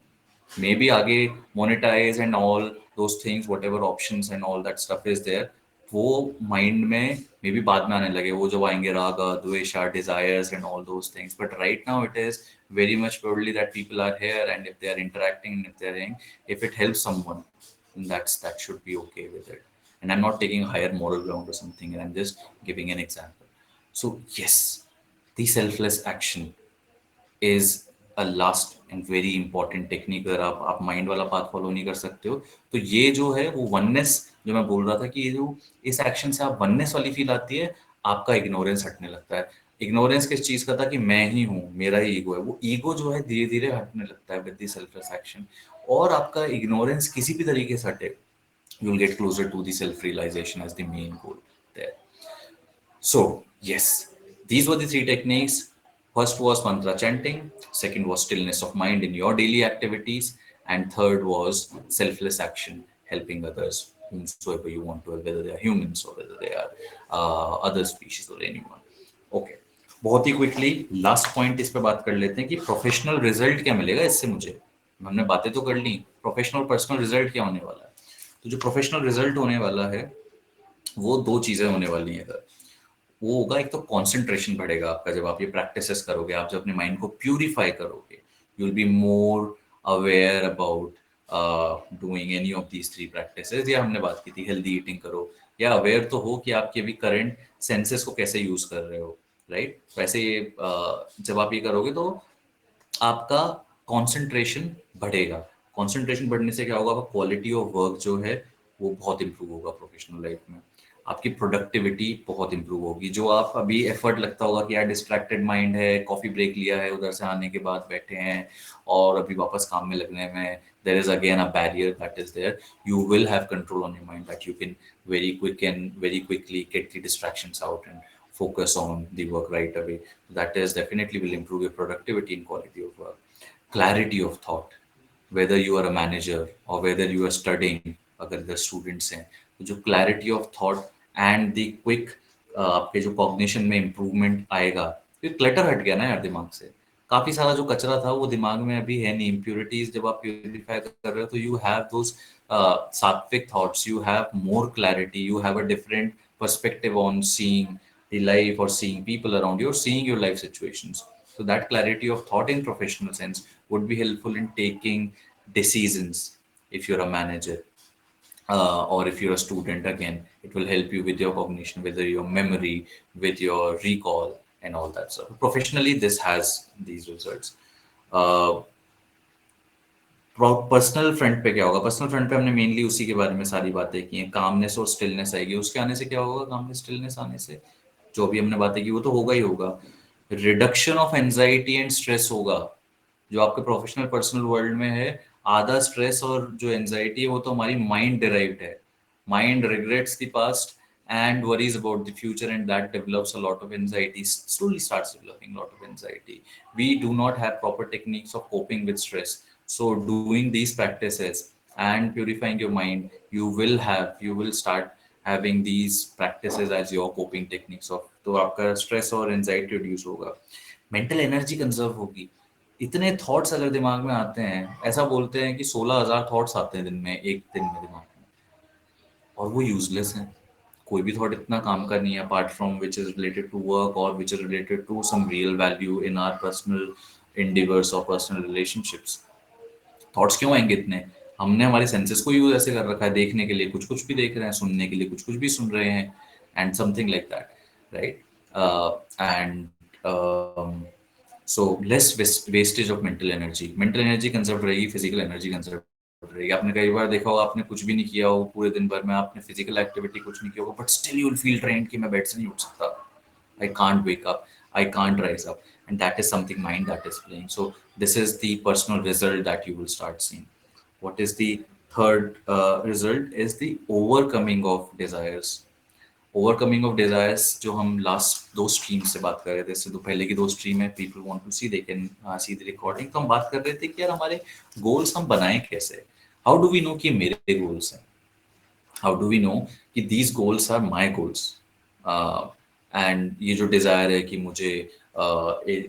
Maybe आगे monetize and all those things, whatever options and all that stuff is there, वो mind में maybe बाद में आने लगे, वो जो आएंगे रागा, द्वेषा, desires and all those things. But right now it is very much purely that people are here, and if they are interacting and if they are saying, if it helps someone, then that should be okay with it. And I'm not taking a higher moral ground or something, and I'm just giving an example. So yes, the selfless action is a last and very important technique। अगर आप mind वाला path follow नहीं कर सकते हो, तो ये जो है वो वननेस, जो मैं बोल रहा था कि ये जो इस एक्शन से आप वननेस वाली फील आती है, आपका इग्नोरेंस हटने लगता है। इग्नोरेंस किस चीज का था कि मैं ही हूँ, मेरा ही ईगो है, वो ईगो जो है धीरे धीरे हटने लगता है विद द सेल्फलेस एक्शन। और आपका इग्नोरेंस किसी भी तरीके से हटे, you'll get closer to the self realization as the main goal there. So, yes, these were the three techniques. First was mantra chanting, second was stillness of mind in your daily activities, and third was selfless action, helping others, whomsoever you want to, whether they are humans or whether they are other species or anyone. Okay. बहुत ही quickly last point इस पे बात कर लेते हैं कि professional result क्या मिलेगा इससे मुझे। हमने बातें तो कर ली, प्रोफेशनल पर्सनल रिजल्ट क्या होने वाला है। तो जो प्रोफेशनल रिजल्ट होने वाला है वो दो चीजें होने वाली हैं। वो होगा, एक तो कंसंट्रेशन बढ़ेगा आपका जब आप ये प्रैक्टिसेस करोगे, आप जब अपने माइंड को प्यूरिफाई करोगे, you will be more aware about doing any of these three practices. या हमने बात की थी हेल्दी ईटिंग करो, या अवेयर तो हो कि आपके अभी करंट सेंसेस को कैसे यूज कर रहे हो, राइट। वैसे जब आप ये करोगे तो आपका कंसंट्रेशन बढ़ेगा। कंसंट्रेशन बढ़ने से क्या होगा, आपका क्वालिटी ऑफ वर्क जो है वो बहुत इंप्रूव होगा प्रोफेशनल लाइफ में। आपकी प्रोडक्टिविटी बहुत इंप्रूव होगी। जो आप अभी एफर्ट लगता होगा कि यार डिस्ट्रैक्टेड माइंड है, कॉफी ब्रेक लिया है, उधर से आने के बाद बैठे हैं और अभी वापस काम में लगने में there is again a barrier that is there, you will have control on your mind, that you can very quickly get the distractions out and focus on the work right away. That is definitely will improve your productivity and quality of work. Clarity of thought, whether you are a manager or whether you are studying, अगर the students हैं, तो जो clarity of thought and the quick आपके जो cognition में improvement आएगा, तो clutter हट गया ना यार दिमाग से। काफी सारा जो कचरा था वो दिमाग में अभी है नहीं। impurities जब आप प्यूरिफाई कर रहे हो तो you have those sattvic thoughts, you have more clarity, you have a different perspective on seeing the life or seeing people around you or seeing your life situations. So that clarity of thought in professional sense would be helpful in taking decisions if you're a manager. Or if you're a student, again, it will help you with your cognition, with your memory, with your recall, and all that stuff. Professionally, this has these results. Personal front पे क्या होगा, personal front पे हमने mainly उसी के बारे में सारी बातें की हैं। कामनेस और स्टिलनेस आएगी, उसके आने से क्या होगा, कामनेस स्टिलनेस आने से जो भी हमने बातें की वो तो होगा ही होगा। Reduction of anxiety and stress होगा, जो आपके प्रोफेशनल पर्सनल वर्ल्ड में है। आधा स्ट्रेस और जो एंजाइटी है वो तो हमारी माइंड डिराइव्ड है। Mind regrets the past and worries about the future, and that develops a lot of anxiety, slowly starts developing a lot of anxiety. We do not have proper techniques of coping with stress. So doing these practices and purifying your mind, you will start having these practices as your coping techniques of, तो आपका stress और anxiety reduce होगा। Mental energy conserve होगी। इतने thoughts अगर दिमाग में आते हैं, ऐसा बोलते हैं कि 16,000 थॉट्स आते हैं दिन में, एक दिन में दिमाग में, और वो यूजलेस हैं। कोई भी थॉट इतना काम का नहीं है apart from which is related to work और which is related to some real value in our personal endeavors और पर्सनल रिलेशनशिप्स। थॉट्स क्यों आएंगे इतने, हमने हमारे सेंसेस को यूज ऐसे कर रखा है, देखने के लिए कुछ कुछ भी देख रहे हैं, सुनने के लिए कुछ कुछ भी सुन रहे हैं, and something like that, right. And so less wastage of mental energy conserve रहेगी, फिजिकल एनर्जी कंजर्व रहेगी। आपने कई बार देखा होगा, आपने कुछ भी नहीं किया हो पूरे दिन भर में, आपने फिजिकल एक्टिविटी कुछ नहीं किया होगा, but still you will feel trained कि मैं बेड से नहीं उठ सकता, I can't wake up, I can't rise up, and that is something mind that is playing. So this is the personal result that you will start seeing. What is the Third result is the overcoming of desires. Overcoming of desires जो हम last दो stream से बात कर रहे थे, इससे तो पहले की दो स्ट्रीम है, people want to see, they can see the recording. तो हम बात कर रहे थे कि यार हमारे गोल्स हम बनाएं कैसे, हाउ डू वी नो कि मेरे गोल्स हैं, हाउ डू वी नो कि these goals are my goals. And ये जो डिजायर है कि मुझे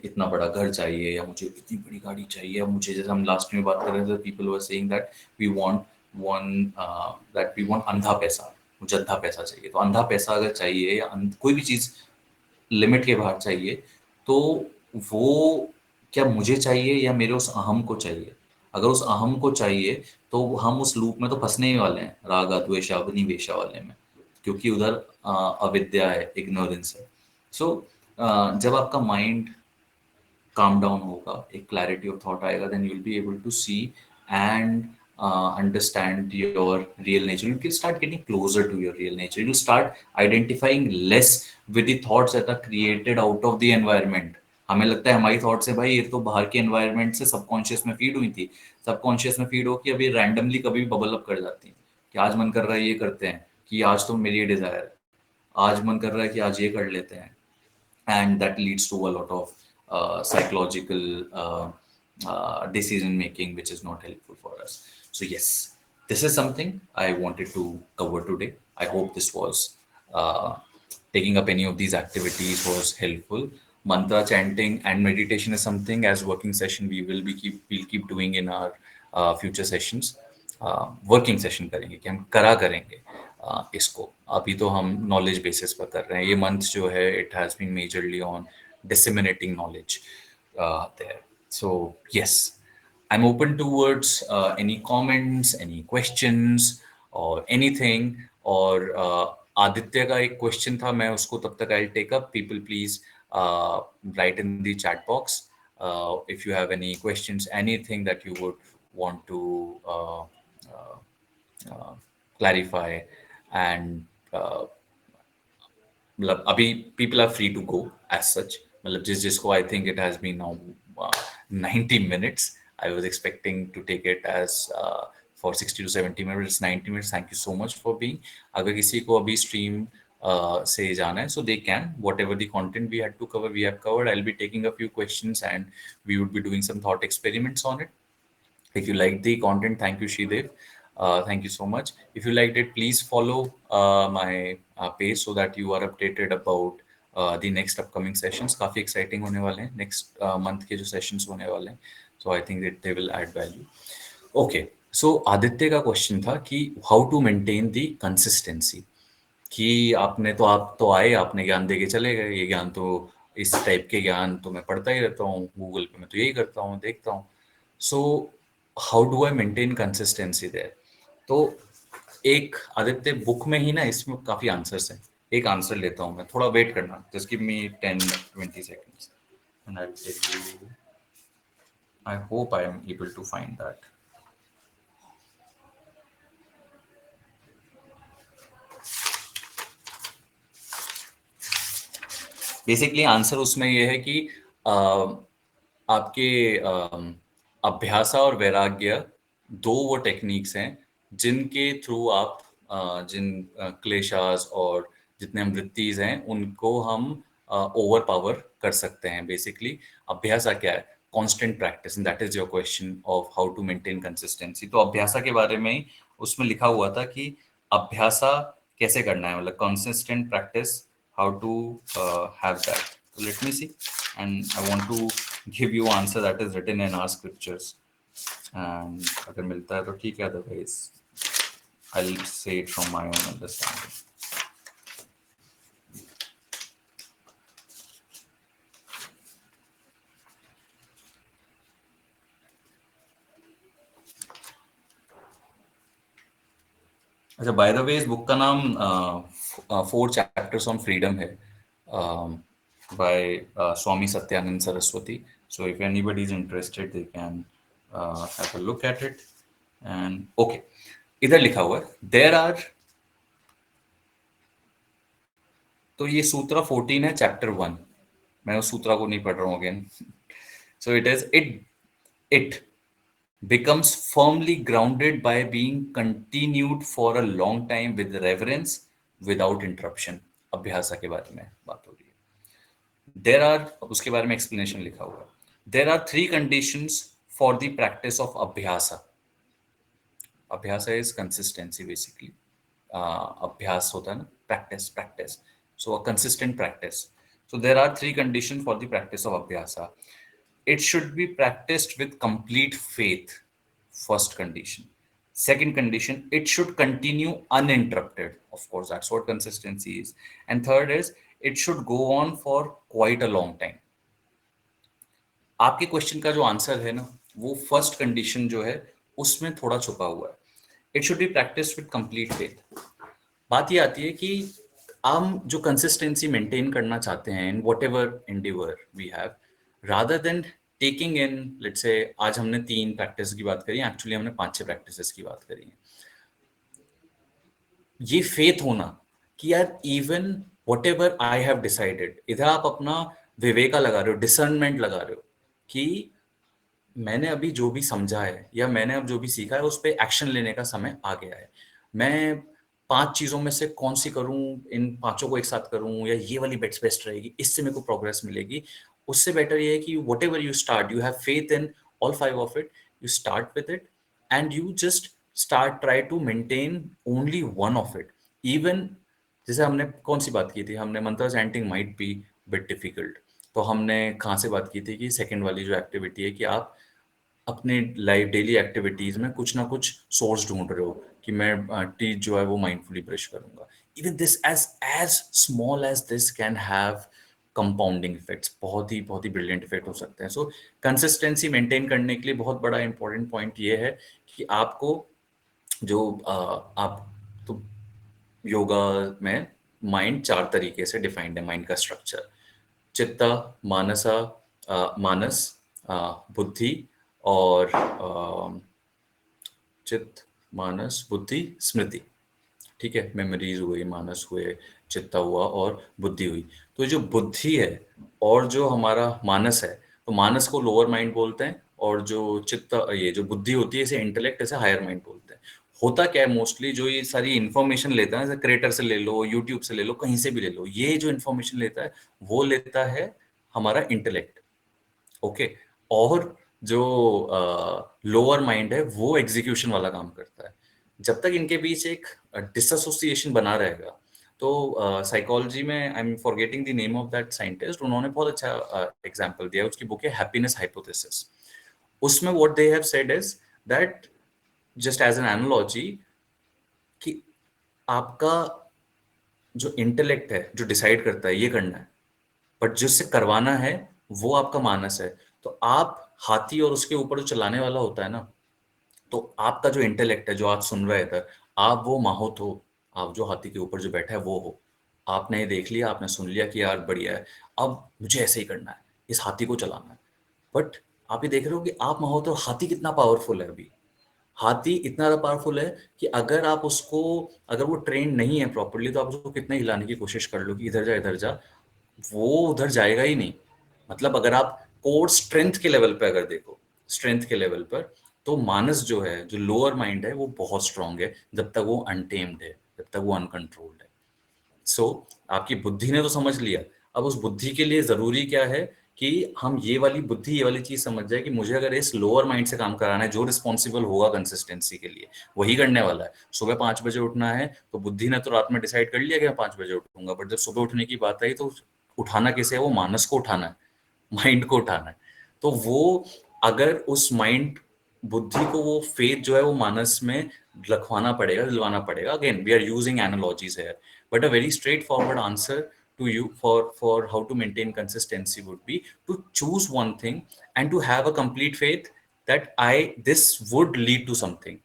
इतना बड़ा घर चाहिए या मुझे इतनी बड़ी गाड़ी चाहिए, या मुझे, जैसे हम लास्ट में बात कर रहे थे, people were saying that we want one that we want अंधा पैसा, मुझे अंधा पैसा चाहिए। तो अंधा पैसा अगर चाहिए या कोई भी चीज लिमिट के बाहर चाहिए, तो वो क्या मुझे चाहिए या मेरे उस अहम को चाहिए? अगर उस अहम को चाहिए तो हम उस लूप में तो फंसने ही वाले हैं, रागा द्वेषा अभिनिवेशा वाले में, क्योंकि उधर अविद्या है, इग्नोरेंस है। सो जब आपका माइंड calm down होगा, एक clarity of thought आएगा, then you'll be able to see and understand your real nature. You will start getting closer to your real nature. You'll start identifying less with the thoughts that are created out of the environment. हमें लगता है हमारी thoughts है भाई ये तो बाहर के एनवायरनमेंट से सबकॉन्शियस में फीड हुई थी, सबकॉन्शियस में फीड होकर अभी रैंडमली कभी भी बबल अप कर जाती हैं कि आज मन कर रहा है ये करते हैं, कि आज तो मेरी ये डिजायर है, आज मन कर रहा है कि आज ये कर लेते हैं, and that leads to a lot of psychological decision making, which is not helpful for us. So yes, this is something I wanted to cover today. I hope this was uh, taking up any of these activities was helpful. Mantra chanting and meditation is something, as working session we'll keep doing in our future sessions. Working session करेंगे कि हम करा करेंगे इसको। अभी तो हम knowledge basis पर कर रहे हैं, ये मंथ जो है it has been majorly on disseminating knowledge there. So yes, I'm open towards any comments, any questions or anything. और आदित्य का एक क्वेश्चन था, मैं उसको तब तक I take up. People please write in the chat box if you have any questions, anything that you would want to uh, uh, clarify, and मतलब अभी people are free to go as such। मतलब जिसको I think it has been now 90 minutes। I was expecting to take it as for 60 to 70 minutes, 90 minutes। Thank you so much for being। अगर किसी को अभी stream से जाना है, so they can, whatever the content we had to cover we have covered। I'll be taking a few questions and we would be doing some thought experiments on it। If you liked the content, thank you, Shridev. Thank you so much. If you liked it, please follow my page so that you are updated about the next upcoming sessions। काफी exciting होने वाले हैं next month के जो sessions होने वाले हैं। So I think that they will add value। Okay, so Aditya का question था कि how to maintain the consistency। कि आप तो आए, आपने ज्ञान दे के चले गए, ये ज्ञान तो, इस टाइप के ज्ञान तो मैं पढ़ता ही रहता हूँ गूगल पे, मैं तो यही करता हूँ, देखता हूँ। So how do I maintain consistency there? तो एक आदित्य बुक में ही ना इसमें काफी आंसर्स हैं। एक आंसर लेता हूँ मैं, थोड़ा वेट करना, just give me 10-20 seconds and I'll tell you। I hope I am able to find that। Basically answer उसमें ये है कि आपके अभ्यासा और वैराग्य दो वो टेक्निक्स हैं जिनके थ्रू आप जिन क्लेशास और जितने हम वृत्तिज हैं उनको हम ओवर पावर कर सकते हैं। बेसिकली अभ्यासा क्या है? Constant practice, and that is your question of how to maintain consistency. तो अभ्यासा के बारे में ही उसमें लिखा हुआ था कि अभ्यासा कैसे करना है, मतलब consistent practice, how to have that। So let me see, and I want to give you answer that is written in our scriptures, and अगर मिलता है तो ठीक है, otherwise I'll say it from my own understanding। अच्छा, by the way इस book का नाम 4 chapters on freedom है, by Swami Satyanand Saraswati। So if anybody is interested, they can have a look at it। And okay, इधर लिखा हुआ है there are, तो ये सूत्रा 14 है, चैप्टर 1। मैं उस सूत्रा को नहीं पढ़ रहा हूँ again. So it is it becomes firmly grounded by being continued for a long time with reverence without interruption. अभ्यासा के बारे में बात हो रही है. देर आर, उसके बारे में एक्सप्लेनेशन लिखा हुआ है. There are three conditions for the practice of अभ्यासा. अभ्यासा इज कंसिस्टेंसी बेसिकली. अभ्यास होता है ना, practice practice. So a consistent practice. So there are three conditions for the practice of अभ्यासा. It should be practiced with complete faith. First condition. Second condition, it should continue uninterrupted. Of course, that's what consistency is. And third is, it should go on for quite a long time. आपके question का जो answer है ना, वो first condition जो है उसमें थोड़ा छुपा हुआ है. It should B practice with complete faith. बात ये आती है कि हम जो कंसिस्टेंसी मेंटेन करना चाहते हैं in whatever endeavour we have, rather than taking in, let's say आज हमने 3 प्रैक्टिस की बात करी, एक्चुअली हमने 5-6 प्रैक्टिसेस की बात करी है. ये फेथ होना कि यार even what ever I have decided, इधर आप अपना विवेका लगा रहे हो, डिसर्नमेंट लगा रहे हो कि मैंने अभी जो भी समझा है या मैंने अब जो भी सीखा है उस पर एक्शन लेने का समय आ गया है. मैं 5 चीजों में से कौन सी करूं, इन पांचों को एक साथ करूं या ये वाली बेस्ट रहेगी, इससे मेरे को प्रोग्रेस मिलेगी. उससे बेटर ये है कि whatever you start, you have faith in all 5 of it, you start with it and you just start, try to maintain only one of it. Even जैसे हमने कौन सी बात की थी, हमने mantra chanting might be bit difficult, तो हमने कहाँ से बात की थी कि सेकेंड वाली जो एक्टिविटी है कि आप अपने लाइफ डेली एक्टिविटीज में कुछ ना कुछ सोर्स ढूंढ रहे हो कि मैं टीथ जो है वो माइंडफुली ब्रश करूंगा. Even this as small as this can have compounding effects. बहुत ही ब्रिलियंट इफेक्ट हो सकते हैं. सो कंसिस्टेंसी मेंटेन करने के लिए बहुत बड़ा इंपॉर्टेंट पॉइंट ये है कि आपको जो आप तो योगा में माइंड 4 तरीके से डिफाइंड है. माइंड का स्ट्रक्चर चित्ता, मानसा, मानस, बुद्धि और चित्त, मानस, बुद्धि, स्मृति. ठीक है, मेमोरीज हुई, मानस हुए, चित्ता हुआ और बुद्धि हुई. तो जो बुद्धि है और जो हमारा मानस है, तो मानस को लोअर माइंड बोलते हैं और जो चित्त, ये जो बुद्धि होती है इसे इंटेलेक्ट, ऐसे हायर माइंड बोलते हैं. होता क्या है, मोस्टली जो ये सारी इन्फॉर्मेशन लेता है, जैसे क्रिएटर से ले लो, यूट्यूब से ले लो, कहीं से भी ले लो, ये जो इन्फॉर्मेशन लेता है वो लेता है हमारा इंटेलेक्ट. ओके. और जो लोअर माइंड है वो एग्जीक्यूशन वाला काम करता है. जब तक इनके बीच एक डिसएसोसिएशन बना रहेगा, तो साइकोलॉजी में, I am forgetting the name of that scientist, उन्होंने बहुत अच्छा एग्जांपल दिया. उसकी बुक है हैप्पीनेस हाइपोथेसिस. उसमें what they have said is that, just as an analogy, कि आपका जो इंटेलेक्ट है जो डिसाइड करता है ये करना है, बट जिससे करवाना है वो आपका मानस है. तो आप हाथी और उसके ऊपर जो चलाने वाला होता है ना, तो आपका जो इंटेलेक्ट है जो आप सुन रहे थे, आप वो माहौत हो, आप जो हाथी के ऊपर जो बैठा है वो हो. आपने ये देख लिया, आपने सुन लिया कि यार बढ़िया है, अब मुझे ऐसे ही करना है, इस हाथी को चलाना है. बट आप ये देख रहे हो कि आप माहौत हो, हाथी कितना पावरफुल है. अभी हाथी इतना ज्यादा पावरफुल है कि अगर आप उसको, अगर वो ट्रेन नहीं है प्रॉपरली, तो आप उसको कितना हिलाने की कोशिश कर लो कि इधर जा इधर जा, वो उधर जाएगा ही नहीं. मतलब अगर आप कोर स्ट्रेंथ के लेवल पे अगर देखो, स्ट्रेंथ के लेवल पर, तो मानस जो है, जो लोअर माइंड है, वो बहुत स्ट्रांग है जब तक वो अनटेम्ड है, जब तक वो अनकंट्रोल्ड है. सो आपकी बुद्धि ने तो समझ लिया. अब उस बुद्धि के लिए जरूरी क्या है कि हम ये वाली बुद्धि, ये वाली चीज समझ जाए कि मुझे अगर इस लोअर माइंड से काम कराना है, जो रिस्पॉन्सिबल होगा कंसिस्टेंसी के लिए वही करने वाला है. सुबह 5 बजे उठना है, तो बुद्धि ने तो रात में डिसाइड कर लिया कि मैं 5 बजे उठूंगा, बट जब सुबह उठने की बात आई तो उठाना किसे है, वो मानस को उठाना है, माइंड को उठाना है. तो वो, अगर उस माइंड, बुद्धि को वो फेथ जो है वो मानस में रखवाना पड़ेगा, दिलवाना पड़ेगा. Again we are using analogies है, but a very straightforward answer to you for how to maintain consistency would be to choose one thing and to have a complete faith that I this would lead to something.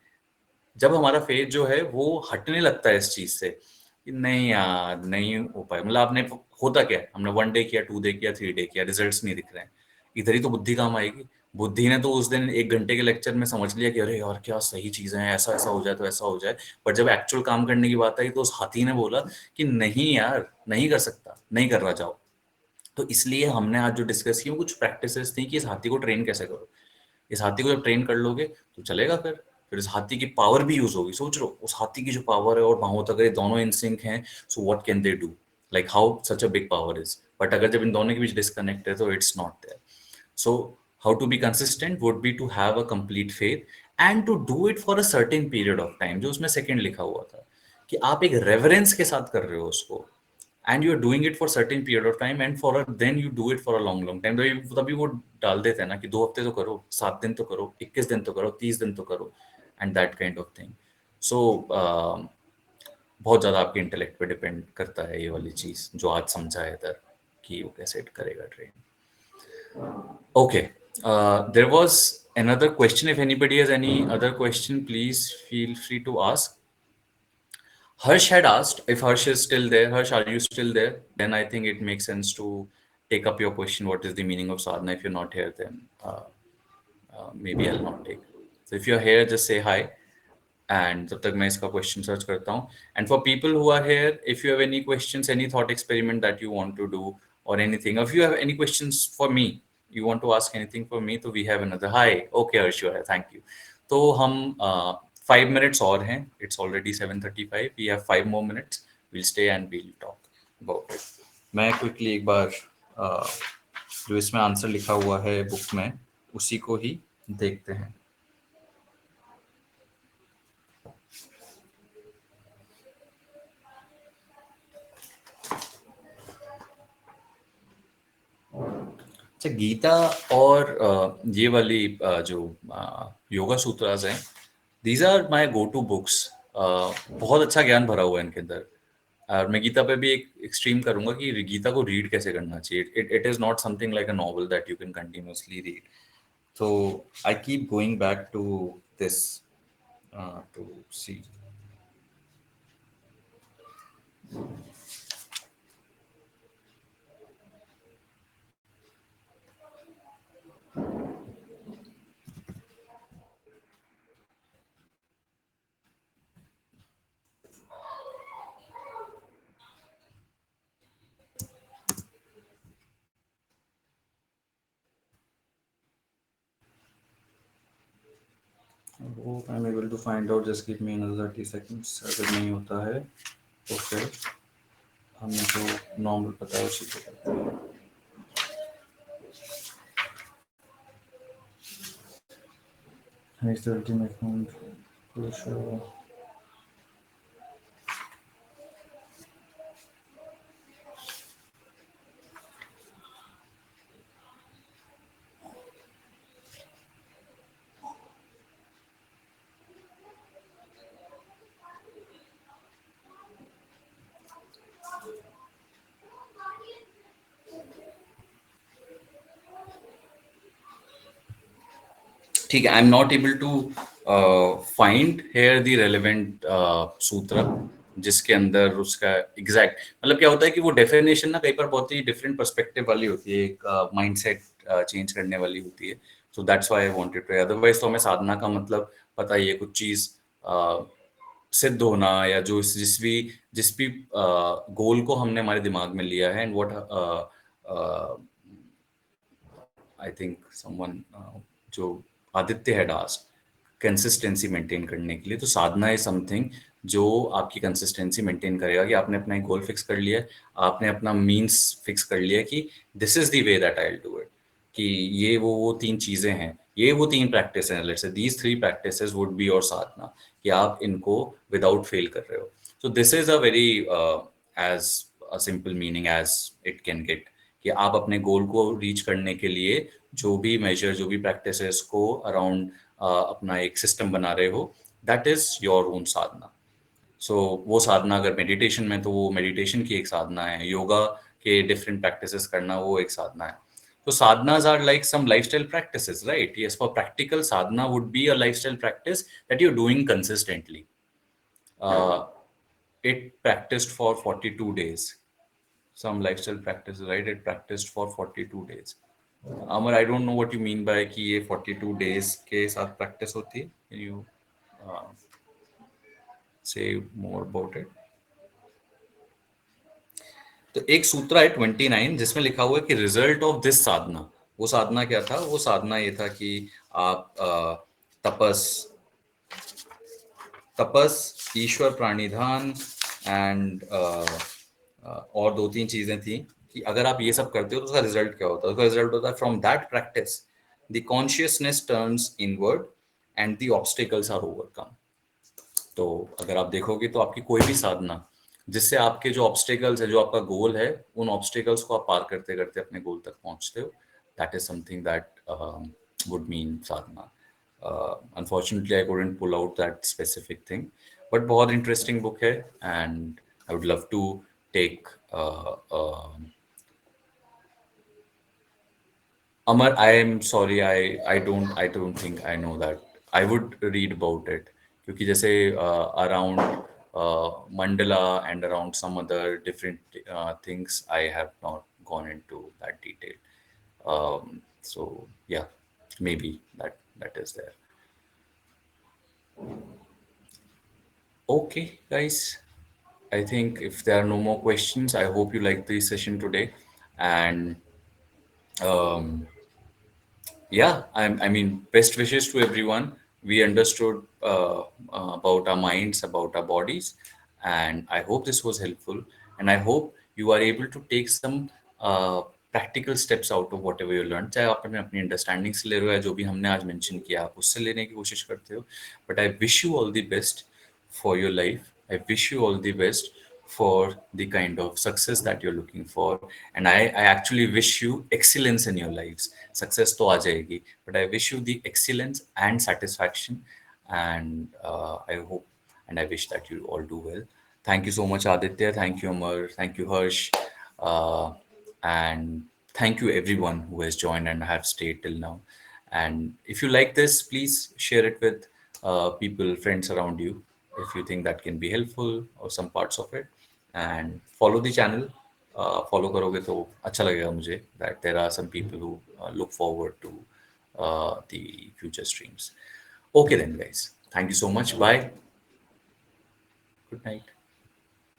जब हमारा faith जो है वो हटने लगता है इस चीज से कि नहीं यार नहीं हो पाए, मतलब आपने, होता क्या है, हमने 1 डे किया, 2 डे किया, 3 डे किया, रिजल्ट्स नहीं दिख रहे हैं, इधर ही तो बुद्धि काम आएगी. बुद्धि ने तो उस दिन 1 घंटे के लेक्चर में समझ लिया कि अरे यार क्या सही चीजें हैं, ऐसा ऐसा हो जाए तो ऐसा हो जाए. पर जब एक्चुअल काम करने की बात आई तो उस हाथी ने बोला कि नहीं यार नहीं कर सकता, नहीं कर रहा, जाओ. तो इसलिए हमने आज जो डिस्कस की वो कुछ प्रैक्टिसेस थी कि इस हाथी को ट्रेन कैसे करो. इस हाथी को जब ट्रेन कर लोगे तो चलेगा, फिर इस हाथी की पावर भी यूज होगी। सोच लो उस हाथी की जो पावर है और पाँव तक ये दोनों इन सिंक हैं, so what can they do, like how such a big power is. But अगर जब इन दोनों के बीच डिस्कनेक्ट है तो it's not there. So, how to be consistent would be to have a complete faith and to do it for a certain period of time, जो उसमें सेकंड लिखा हुआ था कि आप एक रेवरेंस के साथ कर रहे हो उसको, and you are doing it for certain period of time and for then you do it for a long long time. तभी वो डाल देते हैं ना कि 2 हफ्ते तो करो, 7 दिन तो करो, 21 दिन तो करो, 30 दिन तो करो, and that kind of thing. So बहुत ज्यादा आपके इंटेलेक्ट पे डिपेंड करता है ये वाली चीज जो आज समझा है इधर, कि वो कैसे करेगा train. Okay. There was another question. If anybody has any other question, please feel free to ask. Harsh had asked if Harsh is still there. Harsh, are you still there? Then I think it makes sense to take up your question. What is the meaning of sadhana? If you're not here, then maybe I'll not take. So if you're here, just say hi. And तब तक मैं इसका question search करता हूँ। And for people who are here, if you have any questions, any thought experiment that you want to do और anything, if you have any questions for me, you want to ask anything for me, तो we have another. Hi, okay Harsh, है, thank you. तो हम 5 minutes और हैं, it's already 7:35, we have 5 more minutes, will stay and will talk about it. मैं quickly एक बार जो इसमें आंसर लिखा हुआ है बुक में उसी को ही देखते हैं। अच्छा, गीता और ये वाली जो योगा सूत्रास हैं, these are my go to books. बहुत अच्छा ज्ञान भरा हुआ है इनके अंदर। और मैं गीता पे भी एक स्ट्रीम करूंगा कि गीता को रीड कैसे करना चाहिए। It is not something like a novel that you can continuously read. तो I keep going back to this to see. वो I am able to find out, just give me another 30 seconds. अगर नहीं होता है तो फिर हमें जो नॉर्मल पता है उसी को करते हैं। It's the ultimate form for sure. ठीक है, I am not able to find here the relevant sutra जिसके अंदर उसका एग्जैक्ट मतलब क्या होता है कि वो डेफिनेशन ना कई बार बहुत ही डिफरेंट पर्सपेक्टिव वाली होती है, एक माइंडसेट चेंज करने वाली होती है। So that's why I wanted to, otherwise तो हमें साधना का मतलब पता ही है, कुछ चीज सिद्ध होना, या जो जिस भी गोल को हमने हमारे दिमाग में लिया है, and what I think someone जो Aditya had asked, consistency maintain करने के लिए। तो साधना इज समथिंग जो आपकी कंसिस्टेंसी मेंटेन करेगा कि आपने अपना एक गोल फिक्स कर लिया है, आपने अपना मींस फिक्स कर लिया कि this is the way that I will do it, कि ये वो 3 चीजें हैं, ये वो 3 प्रैक्टिस हैं, let's say these 3 practices would be your sadhana, कि आप इनको विदाउट फेल कर रहे हो। So this is a very as a simple meaning as it can get, कि आप अपने गोल को रीच करने के लिए जो भी मेजर, जो भी प्रैक्टिसेस को अराउंड अपना एक सिस्टम बना रहे हो, दैट इज योर ओन साधना। सो वो साधना अगर मेडिटेशन में, तो वो मेडिटेशन की एक साधना है, योगा के डिफरेंट प्रैक्टिसेस करना वो एक साधना है। तो sadhanas are like some lifestyle practices, right? Yes, for practical sadhana would be a lifestyle practice that you're doing consistently. uh, it practiced for 42 days, some lifestyle practices, right? It practiced for 42 days. Amar, I don't know what you mean by कि ये 42 days के साथ practice होती है. Can you uh, say more about it? तो एक सूत्र है 29 जिसमें लिखा हुआ है कि रिजल्ट ऑफ दिस साधना, वो साधना क्या था? वो साधना ये था कि आप तपस तपस, ईश्वर प्राणिधान एंड और दो तीन चीजें थी कि अगर आप ये सब करते हो तो उसका रिजल्ट क्या होता है? उसका रिजल्ट होता है from that practice the consciousness turns inward and the obstacles are overcome. तो अगर आप देखोगे तो आपकी कोई भी साधना जिससे आपके जो ऑब्स्टिकल्स है, जो आपका गोल है, उन ऑब्स्टिकल्स को आप पार करते करते अपने गोल तक पहुंचते हो, that is something that would mean sadhana. Unfortunately I couldn't pull out that specific thing, but बहुत इंटरेस्टिंग बुक है and I would love to take Amar, I am sorry, I don't think I know that. I would read about it क्योंकि जैसे around Mandala and around some other different things, I have not gone into that detail. So yeah, maybe that is there. Okay, guys. I think if there are no more questions, I hope you liked the session today, and um, yeah, I mean, best wishes to everyone. We understood about our minds, about our bodies, and I hope this was helpful. And I hope you are able to take some practical steps out of whatever you learned. चाहे आप अपनी understanding से ले रहे हो या जो भी हमने आज मेंशन किया आप उससे लेने की कोशिश करते हो. But I wish you all the best for your life. I wish you all the best for the kind of success that you're looking for. And I actually wish you excellence in your lives. Success to aa jayegi, but I wish you the excellence and satisfaction. And I hope and I wish that you all do well. Thank you so much, Aditya. Thank you, Amar. Thank you, Harsh. Uh, and thank you, everyone who has joined and have stayed till now. And if you like this, please share it with people, friends around you, if you think that can be helpful or some parts of it. And follow the channel. Follow करोगे तो अच्छा लगेगा मुझे that there are some people who look forward to the future streams. Okay then, guys. Thank you so much. Bye. Good night.